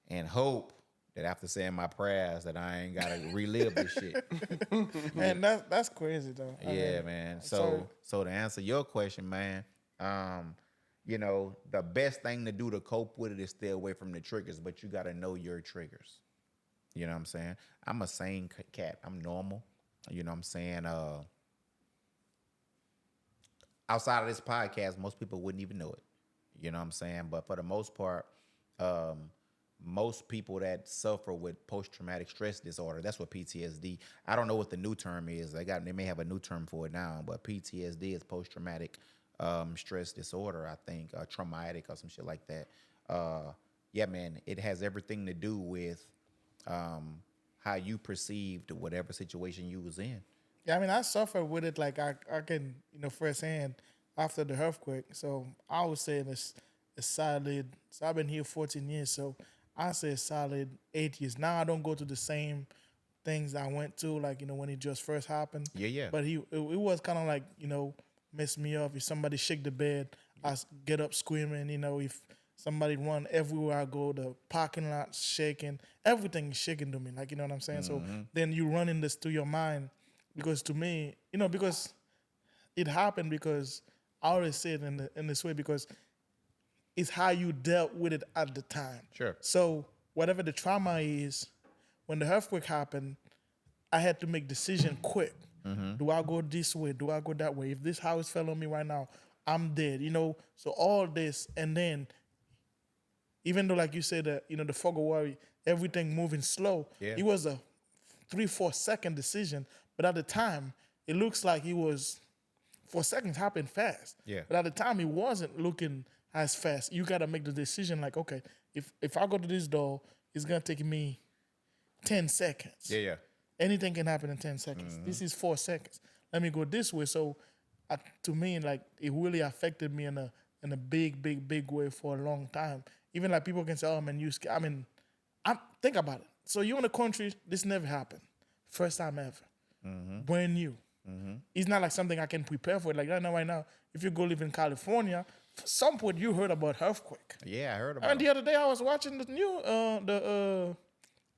and hope that after saying my prayers that I ain't gotta relive this shit. Man, that's crazy though. Yeah, man. So to answer your question, man, you know, the best thing to do to cope with it is stay away from the triggers, but you gotta know your triggers. You know what I'm saying? I'm a sane cat. I'm normal. You know what I'm saying? Outside of this podcast, most people wouldn't even know it. You know what I'm saying? But for the most part, most people that suffer with post-traumatic stress disorder, that's what PTSD. I don't know what the new term is. They may have a new term for it now, but PTSD is post-traumatic stress disorder, I think, traumatic or some shit like that. Yeah, man, it has everything to do with how you perceived whatever situation you was in. Yeah, I mean, I suffered with it. Like I can, firsthand after the earthquake. So I would say it's solid. So I've been here 14 years. So I say a solid 8 years. Now I don't go to the same things I went to, like, when it just first happened. Yeah. But it was kind of like, mess me up. If somebody shake the bed, I get up screaming. If somebody run everywhere I go, the parking lot shaking, everything is shaking to me. Like, you know what I'm saying? So then you running this through your mind, because to me, because it happened, because I always say it in this way, because it's how you dealt with it at the time. Sure. So whatever the trauma is, when the earthquake happened, I had to make decision quick. Mm-hmm. Do I go this way? Do I go that way? If this house fell on me right now, I'm dead. So all this, and then even though, like you said, the fog of war, everything moving slow, it was a 3-4 second decision. But at the time, it looks like it was 4 seconds happened fast. Yeah. But at the time, it wasn't looking as fast. You got to make the decision like, okay, if I go to this door, it's going to take me 10 seconds. Yeah. Anything can happen in 10 seconds. Mm-hmm. This is 4 seconds. Let me go this way. So to me, like, it really affected me in a big way for a long time. Even like people can say, oh man, think about it. So you're in a country, this never happened. First time ever. Mm-hmm. Brand new. Mm-hmm. It's not like something I can prepare for. Like right now, if you go live in California, at some point you heard about earthquake. Yeah, I heard about it. And the other day I was watching the new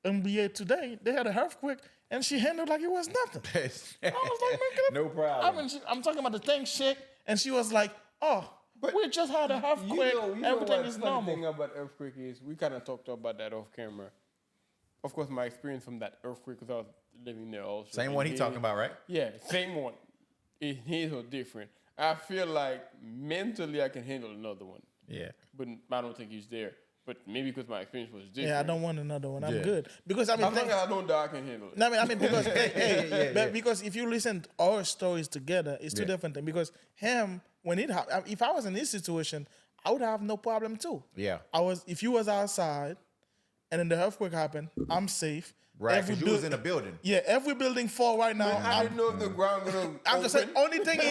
NBA today. They had an earthquake, and she handled like it was nothing. I was like, man, no problem. I'm talking about the thing shake, and she was like, oh, but we just had an earthquake. Everything is normal. The thing about earthquake is we kind of talked about that off camera. Of course, my experience from that earthquake, because I was living there also. Same one he talking about, right? Yeah, same one. His are different. I feel like mentally I can handle another one. Yeah. But I don't think he's there. But maybe because my experience was different. Yeah, I don't want another one. I'm good. Because as long as I don't die, I can handle it. No, because because if you listen to our stories together, it's two different things. Because him, when it happened, if I was in this situation, I would have no problem too. Yeah. If you was outside, and then the earthquake happened, I'm safe. Right, because you was in a building. Yeah, every building fall right now. I don't know if the ground gonna I'm just saying, only thing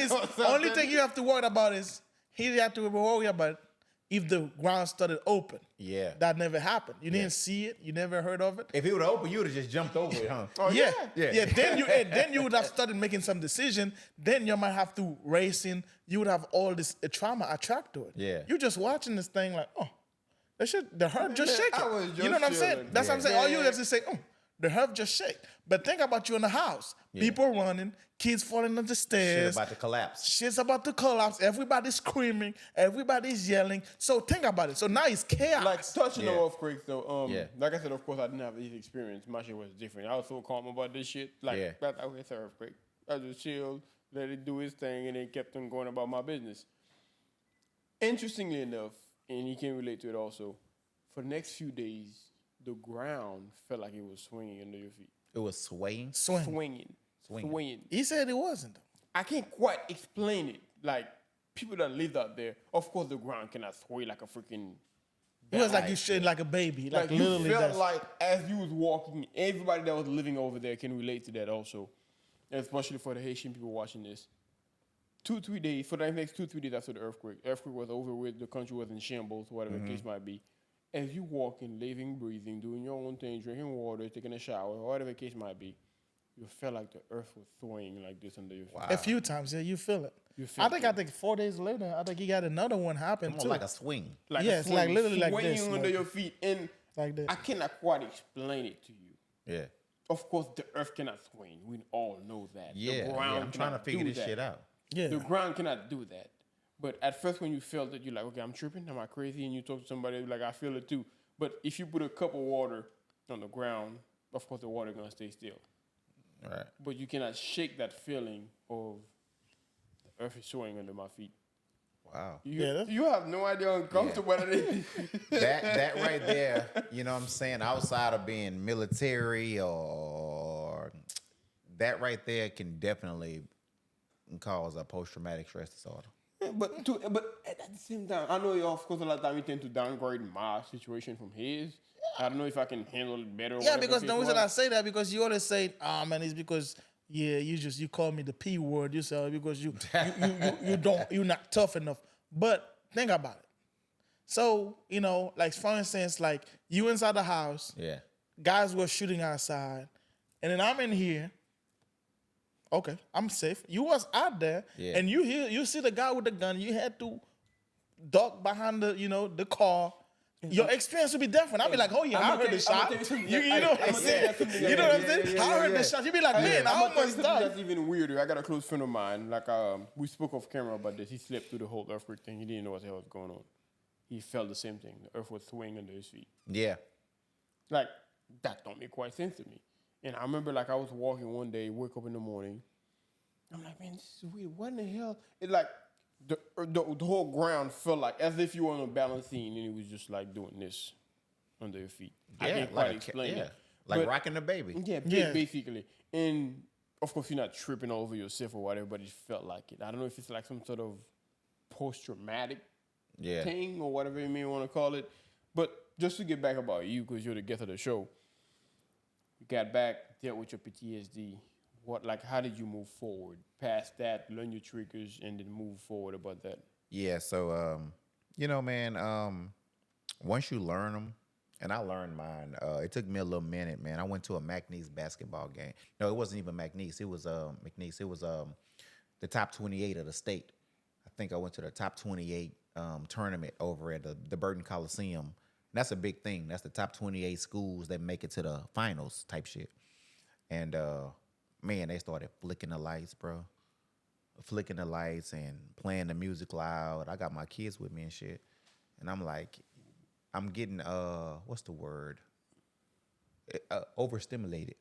you have to worry about is he have to worry about if the ground started open. Yeah. That never happened. You didn't see it. You never heard of it. If it would have opened, you would have just jumped over it, huh? Oh, yeah. Then you would have started making some decision. Then you might have to racing. You would have all this trauma attached to it. Yeah. You're just watching this thing like, oh, the herb just shake it. You know what I'm saying? That's what I'm saying. All you have to say, oh, the herb just shake. But think about you in the house. Yeah. People running, kids falling up the stairs. Shit's about to collapse. Shit's about to collapse. Everybody's screaming. Everybody's yelling. So think about it. So now it's chaos. Like touching on earthquakes though. Like I said, of course I didn't have this experience. My shit was different. I was so calm about this shit. Like it's an earthquake. I just chilled, let it do its thing, and then kept on going about my business. Interestingly enough, and he can relate to it also, for the next few days, the ground felt like it was swinging under your feet. It was swaying? Swinging. He said it wasn't. I can't quite explain it. Like, people that lived out there, of course the ground cannot sway like a freaking... It was like you shit like a baby. Like you literally. felt like as you was walking, everybody that was living over there can relate to that also. especially for the Haitian people watching this. 2-3 days, for the next 2-3 days after the earthquake was over with, the country was in shambles, whatever the case might be. As you walking, living, breathing, doing your own thing, drinking water, taking a shower, whatever the case might be, you felt like the earth was swaying like this under your feet. A few times, yeah, you feel it. I think 4 days later, I think he got another one happen too. Like a swing. Like yeah, it's like literally like this, swaying under your feet, and like this. I cannot quite explain it to you. Yeah. Of course, the earth cannot swing. We all know that. Yeah. The ground I'm trying to cannot figure do this that. shit out. Yeah, The ground cannot do that. But at first, when you felt it, you're like, okay, I'm tripping. Am I crazy? And you talk to somebody, like, I feel it too. But if you put a cup of water on the ground, of course, the water going to stay still. Right. But you cannot shake that feeling of the earth is swaying under my feet. Wow. You have no idea how uncomfortable that is. that right there, you know what I'm saying, outside of being military or that right there can definitely cause a post-traumatic stress disorder. But at the same time, I know, of course, a lot of time you tend to downgrade my situation from his. I don't know if I can handle it better. yeah, because the reason I say that because you always say, man, it's because you call me the P word. You say because you're not tough enough. But think about it. So like for instance, like you inside the house, Yeah. guys were shooting outside, and then I'm in here. Okay, I'm safe. You was out there, Yeah. and you see the guy with the gun. You had to duck behind the car. Your experience would be different. I'd be like, oh yeah, I heard the shot. You know what I'm saying? You know what I'm saying? I heard the shot. You'd be like, man, I almost died. That's even weirder. I got a close friend of mine. Like we spoke off camera about this. He slept through the whole earthquake thing. He didn't know what the hell was going on. He felt the same thing. The earth was swaying under his feet. Yeah. Like that don't make quite sense to me. And I remember like I was walking one day, wake up in the morning. I'm like, man, this is weird. What in the hell? It like the whole ground felt like as if you were on a balancine and it was just like doing this under your feet. I can't quite explain it. Like But- rocking the baby. Yeah, Yeah. basically. And of course, you're not tripping all over yourself or whatever, but it felt like it. I don't know if it's like some sort of post-traumatic Yeah. thing or whatever you may want to call it. But just to get back about you, because you're the guest of the show, you got back, dealt with your PTSD. How did you move forward past that, learn your triggers, and then move forward about that? Yeah, so man, once you learn them, and I learned mine, it took me a little minute, man. I went to a McNeese basketball game. No, it wasn't even McNeese. It was McNeese. It was the top 28 of the state. I think I went to the top 28 tournament over at the Burton Coliseum. And that's a big thing. That's the top 28 schools that make it to the finals type shit. And man, they started flicking the lights, bro. Flicking the lights and playing the music loud. I got my kids with me and shit. And I'm like, I'm getting, what's the word? Overstimulated.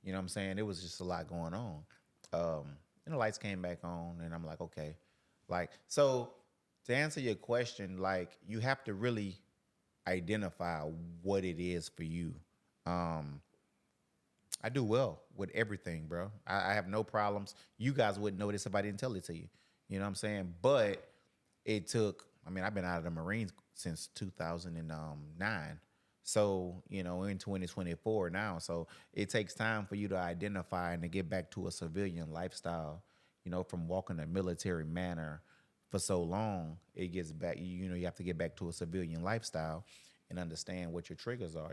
You know what I'm saying? It was just a lot going on. And the lights came back on and I'm like, okay. Like, so to answer your question, like, you have to really identify what it is for you. I do well with everything, bro. I have no problems. You guys wouldn't know this if I didn't tell it to you. You know what I'm saying? But it took, I've been out of the Marines since 2009. So, we're in 2024 now. So it takes time for you to identify and to get back to a civilian lifestyle, from walking a military manner for so long. It gets back, you have to get back to a civilian lifestyle and understand what your triggers are,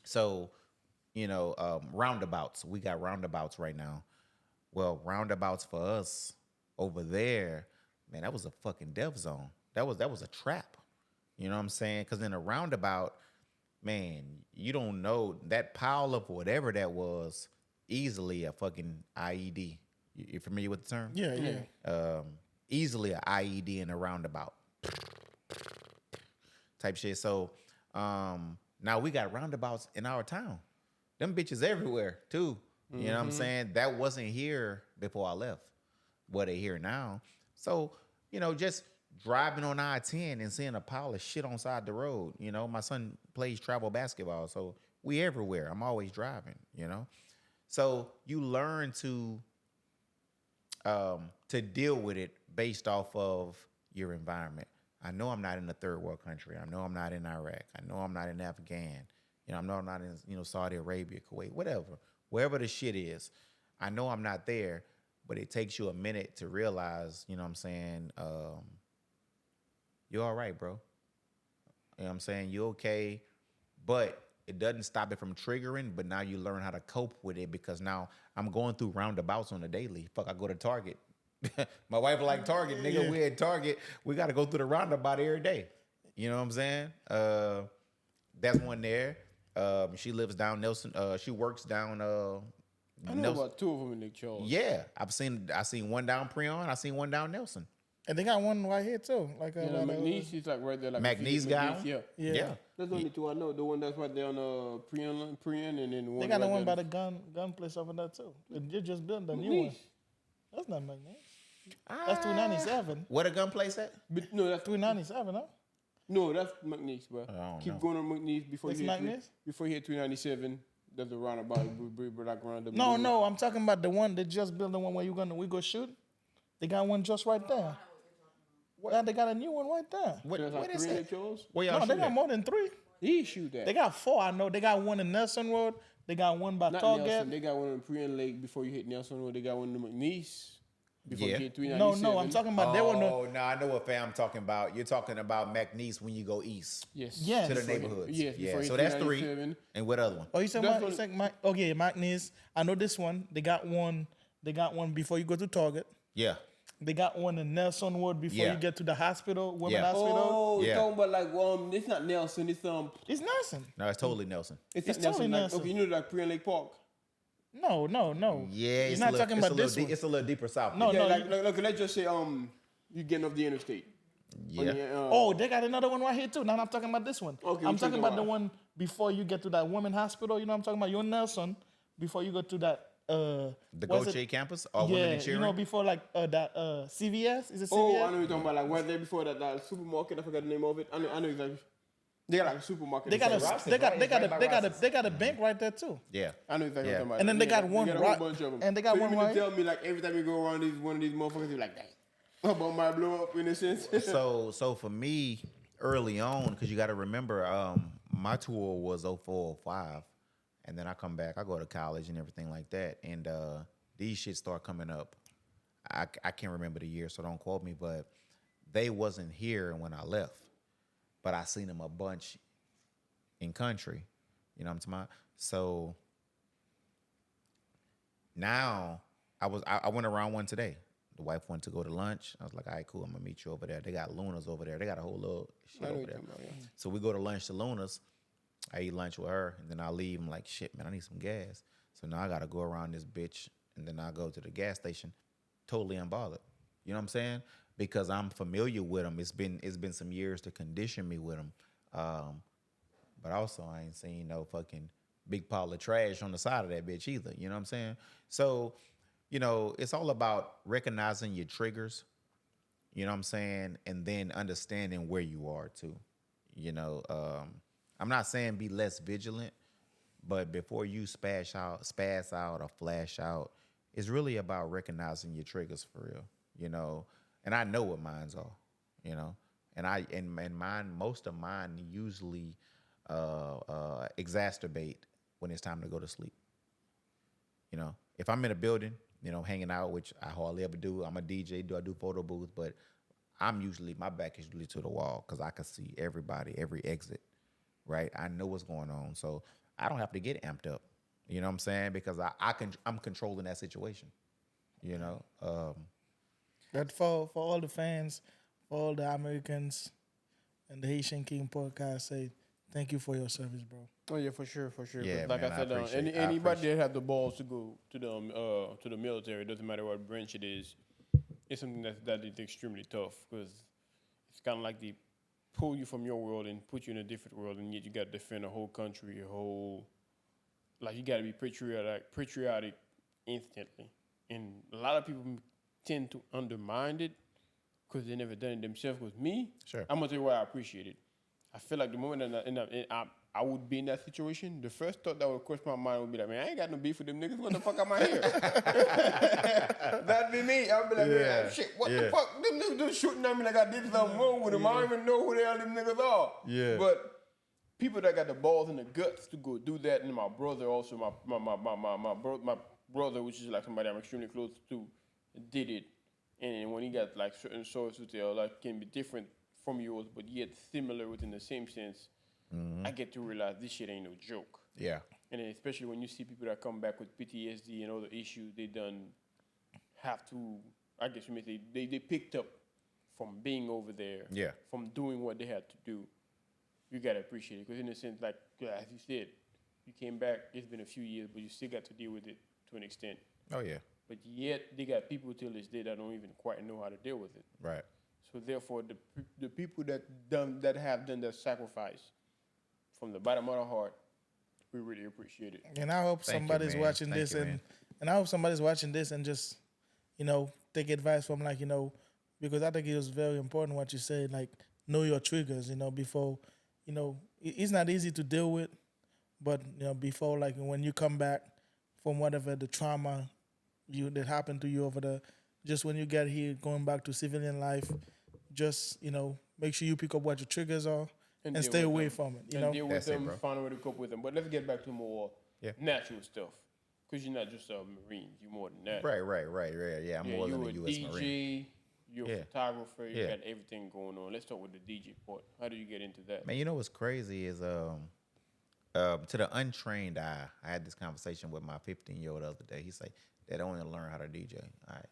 So, roundabouts. We got roundabouts right now. Well, roundabouts for us over there, man, that was a fucking death zone. That was a trap. You know what I'm saying? Because in a roundabout, man, you don't know that pile of whatever that was easily a fucking IED. You familiar with the term? Yeah. Easily a IED in a roundabout type shit. So now we got roundabouts in our town. Them bitches everywhere too. You know what I'm saying? That wasn't here before I left. What they here now. So, just driving on I-10 and seeing a pile of shit on side the road. My son plays travel basketball, so we everywhere. I'm always driving, So you learn to deal with it based off of your environment. I know I'm not in a third world country. I know I'm not in Iraq. I know I'm not in Afghan. You know, I know I'm not in, you know, Saudi Arabia, Kuwait, whatever. Wherever the shit is, I know I'm not there, but it takes you a minute to realize, you know what I'm saying, you're all right, bro. You know what I'm saying? You're okay. But it doesn't stop it from triggering, but now you learn how to cope with it because now I'm going through roundabouts on a daily. Fuck, I go to Target. My wife like Target, nigga. Yeah. We at Target. We got to go through the roundabout every day. You know what I'm saying? That's one there. She lives down Nelson. She works down I know about two of them in Lake Charles. Yeah, I seen one down Prion. I seen one down Nelson. And they got one right here too. Like McNeese is like right there. Like McNeese guy. Yeah. That's the only two I know. The one that's right there on Prion, and then the one they got right the one by there. the gun place over there too. They just built the new one. That's not McNeese. That's 297. Where the gun place at? But no, that's 397, huh? No, that's McNeese, bro. don't Keep know. going on McNeese before It's you hit McNeese? before you hit 397. There's a roundabout, like around the No, I'm talking about the one they just built. The one where we go shoot. They got one just right there. Yeah, they got a new one right there. What like is three it? Charles. Where y'all No, they shoot got at? more than 3. He shoot that. They got 4. I know. They got one in Nelson Road. They got one by Not Target. Nelson. They got one in Prion Lake before you hit Nelson Road. They got one in McNeese before Yeah. you hit 397. No, I'm talking about they one. Oh, no, I know what fam I'm talking about. You're talking about McNeese when you go east Yes. Yes. to the Before neighborhoods. Yes. Yeah, before you so hit that's 3. 397. And what other one? Oh, you said That's Mike? You said Mike? Oh yeah, McNeese. I know this one. They got one. They got one before you go to Target. Yeah. They got one in Nelson Road before Yeah. you get to the hospital, women Yeah. hospital. Oh, Yeah. talking about like it's not Nelson. It's Nelson. No, it's totally Nelson. It's It's not Nelson. totally Like, Nelson. okay, you know like Prion Lake Park. No. Yeah, You're it's not a little, talking about this one. It's a little deeper south. No, Yeah, no. like let's just say you getting off the interstate. Yeah. Oh, they got another one right here too. Now I'm talking about this one. Okay, I'm which talking one about do the I- one before you get to that women hospital. You know what I'm talking about? You're in Nelson before you go to that. The what's Goche it? campus or women Yeah, in cheering? you know before like that CVS. Is it CVS? Oh, I know you're talking about like right there before that supermarket. I forgot the name of it. I know exactly. They got like a supermarket. They got inside. a they got a Mm-hmm. bank right there too. Yeah. I know exactly what Yeah. you're talking about. And then they got one a whole right- bunch of them. and they got so one you mean right- to tell me like every time you go around one of these motherfuckers, you're like, dang, my bomb might blow up in a sense. So for me, early on, because you got to remember, my tour was 04, 05, and then I come back, I go to college and everything like that, and these shit start coming up. I can't remember the year, so don't quote me, but they wasn't here when I left, but I seen them a bunch in country. You know what I'm talking about? So now I went around one today. The wife wanted to go to lunch. I was like, all right, cool. I'm going to meet you over there. They got Luna's over there. They got a whole little shit I know over what there. you're talking about, yeah. So we go to lunch to Luna's. I eat lunch with her, and then I leave. I'm like, shit, man, I need some gas. So now I got to go around this bitch, and then I go to the gas station totally unbothered. You know what I'm saying? Because I'm familiar with them. It's been some years to condition me with them. But also, I ain't seen no fucking big pile of trash on the side of that bitch either. You know what I'm saying? So, you know, it's all about recognizing your triggers, you know what I'm saying? And then understanding where you are too. You know, I'm not saying be less vigilant, but before you spaz out or flash out, it's really about recognizing your triggers for real, you know? And I know what mines are, you know? And mine, most of mine usually exacerbate when it's time to go to sleep. You know, if I'm in a building, you know, hanging out, which I hardly ever do. I'm a DJ, I do photo booth, but my back is usually to the wall because I can see everybody, every exit, right? I know what's going on. So I don't have to get amped up, you know what I'm saying? Because I'm controlling that situation, you know? But for all the fans, for all the Americans and the Haitian King Podcast, say thank you for your service, bro. Oh yeah, for sure. Yeah, Like man, I said, I appreciate anybody that have the balls to go to the military, doesn't matter what branch it is, it's something that is extremely tough because it's kind of like they pull you from your world and put you in a different world, and yet you got to defend a whole country, you got to be patriotic instantly. And a lot of people tend to undermine it because they never done it themselves. With me, Sure. I'm gonna tell you why I appreciate it. I feel like the moment I would be in that situation, the first thought that would cross my mind would be like, man, I ain't got no beef with them niggas. What the fuck am I here? That'd be me. I'd be like, Yeah. man, shit, what the fuck? Them niggas just shooting at me like I did something wrong with them. I don't even know who the hell them niggas are. Yeah. But people that got the balls and the guts to go do that, and my brother also, my brother, which is like somebody I'm extremely close to, did it. And when he got like certain sources that are like can be different from yours, but yet similar within the same sense, I get to realize this shit ain't no joke. Yeah. And then especially when you see people that come back with PTSD and other issues, they done have to, I guess you may say, they picked up from being over there, from doing what they had to do. You got to appreciate it. Because in a sense, like, as you said, you came back, it's been a few years, but you still got to deal with it to an extent. Oh, yeah. But yet, they got people till this day that don't even quite know how to deal with it. Right. So therefore, the people that have done that sacrifice from the bottom of our heart, we really appreciate it. And I hope somebody's watching this, and I hope somebody's watching this and just, take advice from because I think it was very important what you said, like know your triggers, before, it's not easy to deal with, but before, like when you come back from whatever the trauma that happened to you over there, just when you get here, going back to civilian life, just make sure you pick up what your triggers are and stay away from it. And deal with them, find a way to cope with them. But let's get back to more natural stuff, because you're not just a Marine, you're more than that. Right. Yeah, I'm more than a U.S. DJ, Marine. You're a photographer. You got everything going on. Let's start with the DJ part. How do you get into that? Man, what's crazy is to the untrained eye, I had this conversation with my 15-year-old the other day. He's like, "Dad, I want to learn how to DJ." All right,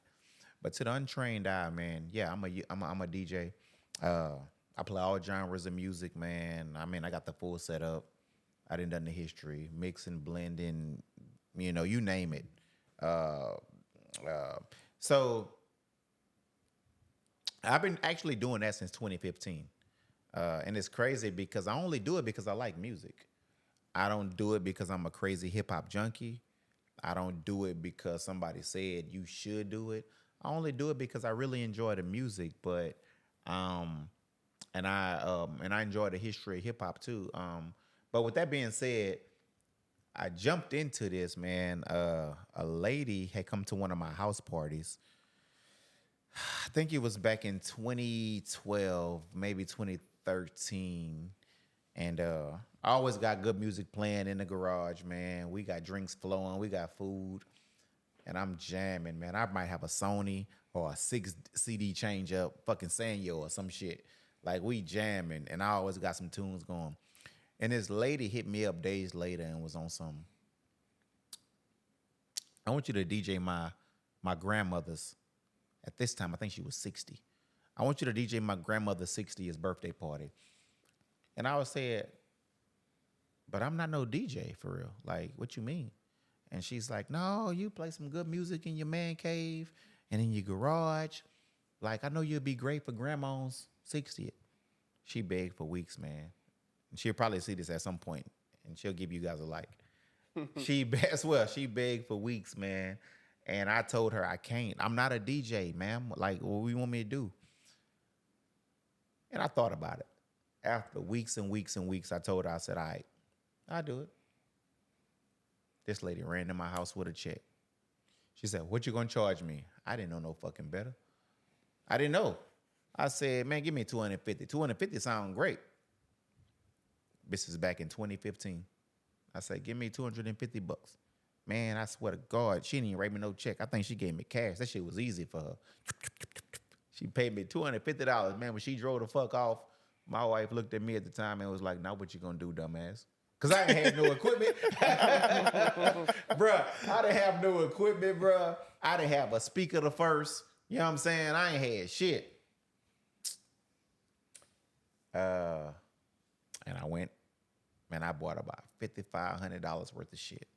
but to the untrained eye, man, I'm a DJ. I play all genres of music, man. I mean, I got the full setup. I done the history, mixing, blending, you name it. So I've been actually doing that since 2015. And it's crazy because I only do it because I like music. I don't do it because I'm a crazy hip hop junkie. I don't do it because somebody said you should do it. I only do it because I really enjoy the music, and I enjoy the history of hip hop too. But with that being said, I jumped into this, man. A lady had come to one of my house parties. I think it was back in 2012, maybe 2013. And I always got good music playing in the garage, man. We got drinks flowing. We got food. And I'm jamming, man. I might have a Sony or a 6 CD change up, fucking Sanyo or some shit. Like, we jamming. And I always got some tunes going. And this lady hit me up days later and was on some, I want you to DJ my grandmother's, at this time, I think she was 60. I want you to DJ my grandmother's 60th birthday party. And I was saying, but I'm not no DJ for real. Like, what you mean? And she's like, no, you play some good music in your man cave and in your garage. Like, I know you'd be great for grandma's 60th. She begged for weeks, man. And she'll probably see this at some point, and she'll give you guys a like. She begged for weeks, man. And I told her, I can't. I'm not a DJ, ma'am. Like, what do you want me to do? And I thought about it. After weeks and weeks and weeks, I told her, I said, all right, I'll do it. This lady ran to my house with a check. She said, what you gonna charge me? I didn't know no fucking better. I didn't know. I said, man, give me $250. $250 sound great. This is back in 2015. I said, give me $250. Man, I swear to God, she didn't even write me no check. I think she gave me cash. That shit was easy for her. She paid me $250. Man, when she drove the fuck off, my wife looked at me at the time and was like, now what you gonna do, dumbass? Because I ain't had no equipment. Bruh, I didn't have no equipment, bruh. I didn't have a speaker the first. You know what I'm saying? I ain't had shit. And I went, man, I bought about $5,500 worth of shit.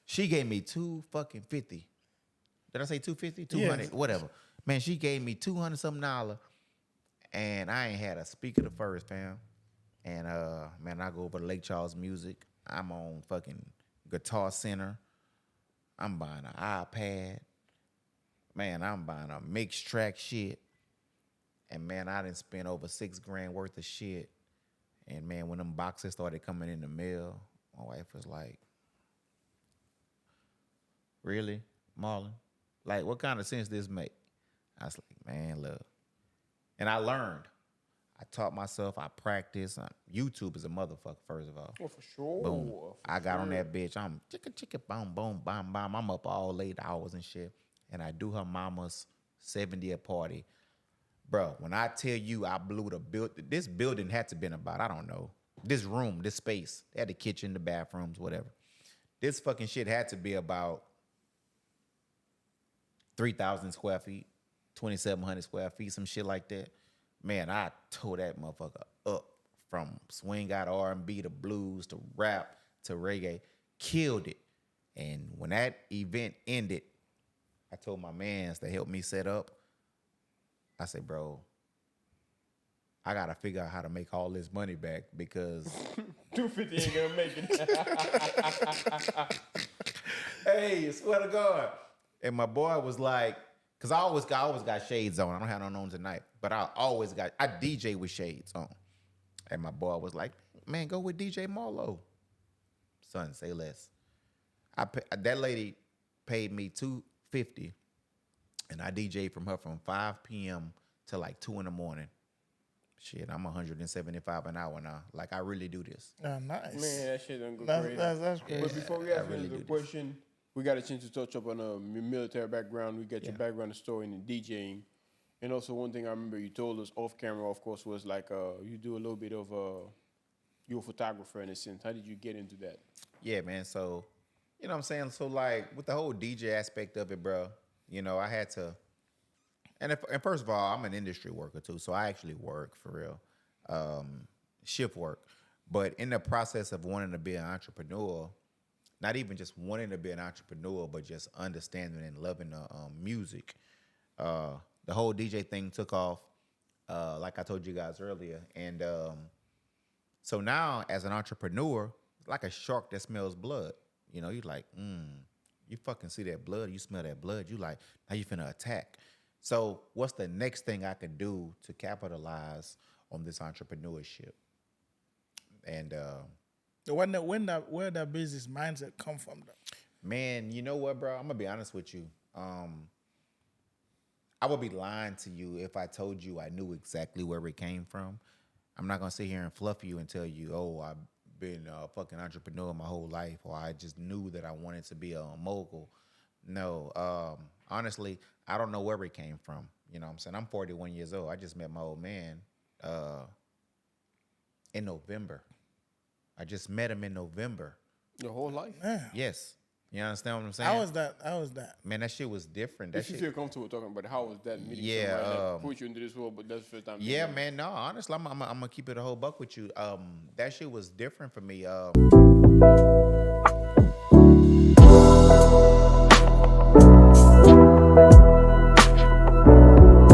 She gave me $250. Did I say $250? $200, yes. Whatever. Man, she gave me $200 something, and I ain't had a speaker the first, fam. And man, I go over to Lake Charles Music. I'm on fucking Guitar Center. I'm buying an iPad. Man, I'm buying a mixed track shit. And man, I done spent over $6,000 worth of shit. And man, when them boxes started coming in the mail, my wife was like, really, Marlon? Like, what kind of sense this make? I was like, man, look. And I learned. I taught myself. I practiced. YouTube is a motherfucker, first of all. Oh, for sure. Boom. For I got on sure. that bitch. I'm chicka, boom, boom, bam, bam. I'm up all late hours and shit. And I do her mama's 70th party. Bro, when I tell you I blew the building, this building had to been about, I don't know, this room, this space. They had the kitchen, the bathrooms, whatever. This fucking shit had to be about 3,000 square feet, 2,700 square feet, some shit like that. Man, I tore that motherfucker up from swing out R&B to blues to rap to reggae. Killed it. And when that event ended, I told my mans that helped me set up, I said, bro, I got to figure out how to make all this money back because 250 ain't gonna make it. hey, swear to God. And my boy was like, because I always got shades on. I don't have none on tonight, but I DJ with shades on. And my boy was like, man, go with DJ Marlo. Son, say less. That lady paid me $250, and I DJ'd from her from 5 p.m. to like 2 in the morning. Shit, I'm $175 an hour now. Like, I really do this. Oh, nice. Man, that shit don't go crazy. That's crazy. But before we ask really the do question, we got a chance to touch up on your military background. We got your background story in DJing. And also one thing I remember you told us off camera, of course, was like you do a little bit of you're a photographer in a sense. How did you get into that? Yeah, man. So, you know what I'm saying? So, like, with the whole DJ aspect of it, bro, you know, I had to. And first of all, I'm an industry worker, too. So, I actually work, for real. Shift work. But in the process of wanting to be an entrepreneur, not even just wanting to be an entrepreneur, but just understanding and loving the music, the whole DJ thing took off, like I told you guys earlier. And so now, as an entrepreneur, it's like a shark that smells blood. You know, you're like, you fucking see that blood, you smell that blood, you like, now you finna attack. So what's the next thing I could do to capitalize on this entrepreneurship? And where that business mindset come from, though? man, you know what, bro? I'm gonna be honest with you. I would be lying to you if I told you I knew exactly where it came from. I'm not gonna sit here and fluff you and tell you, oh, I've been a fucking entrepreneur my whole life, or I just knew that I wanted to be a mogul. No, honestly, I don't know where it came from. You know what I'm saying? I'm 41 years old. I just met my old man in November. I just met him in November. Your whole life? Man. Yes. You understand what I'm saying? How was that? Man, that shit was different. That If you shit. feel comfortable talking about it, how was that meeting Yeah, somebody that put you into this world, but that's the first time? Yeah, man. No, honestly, I'm gonna keep it a whole buck with you. That shit was different for me.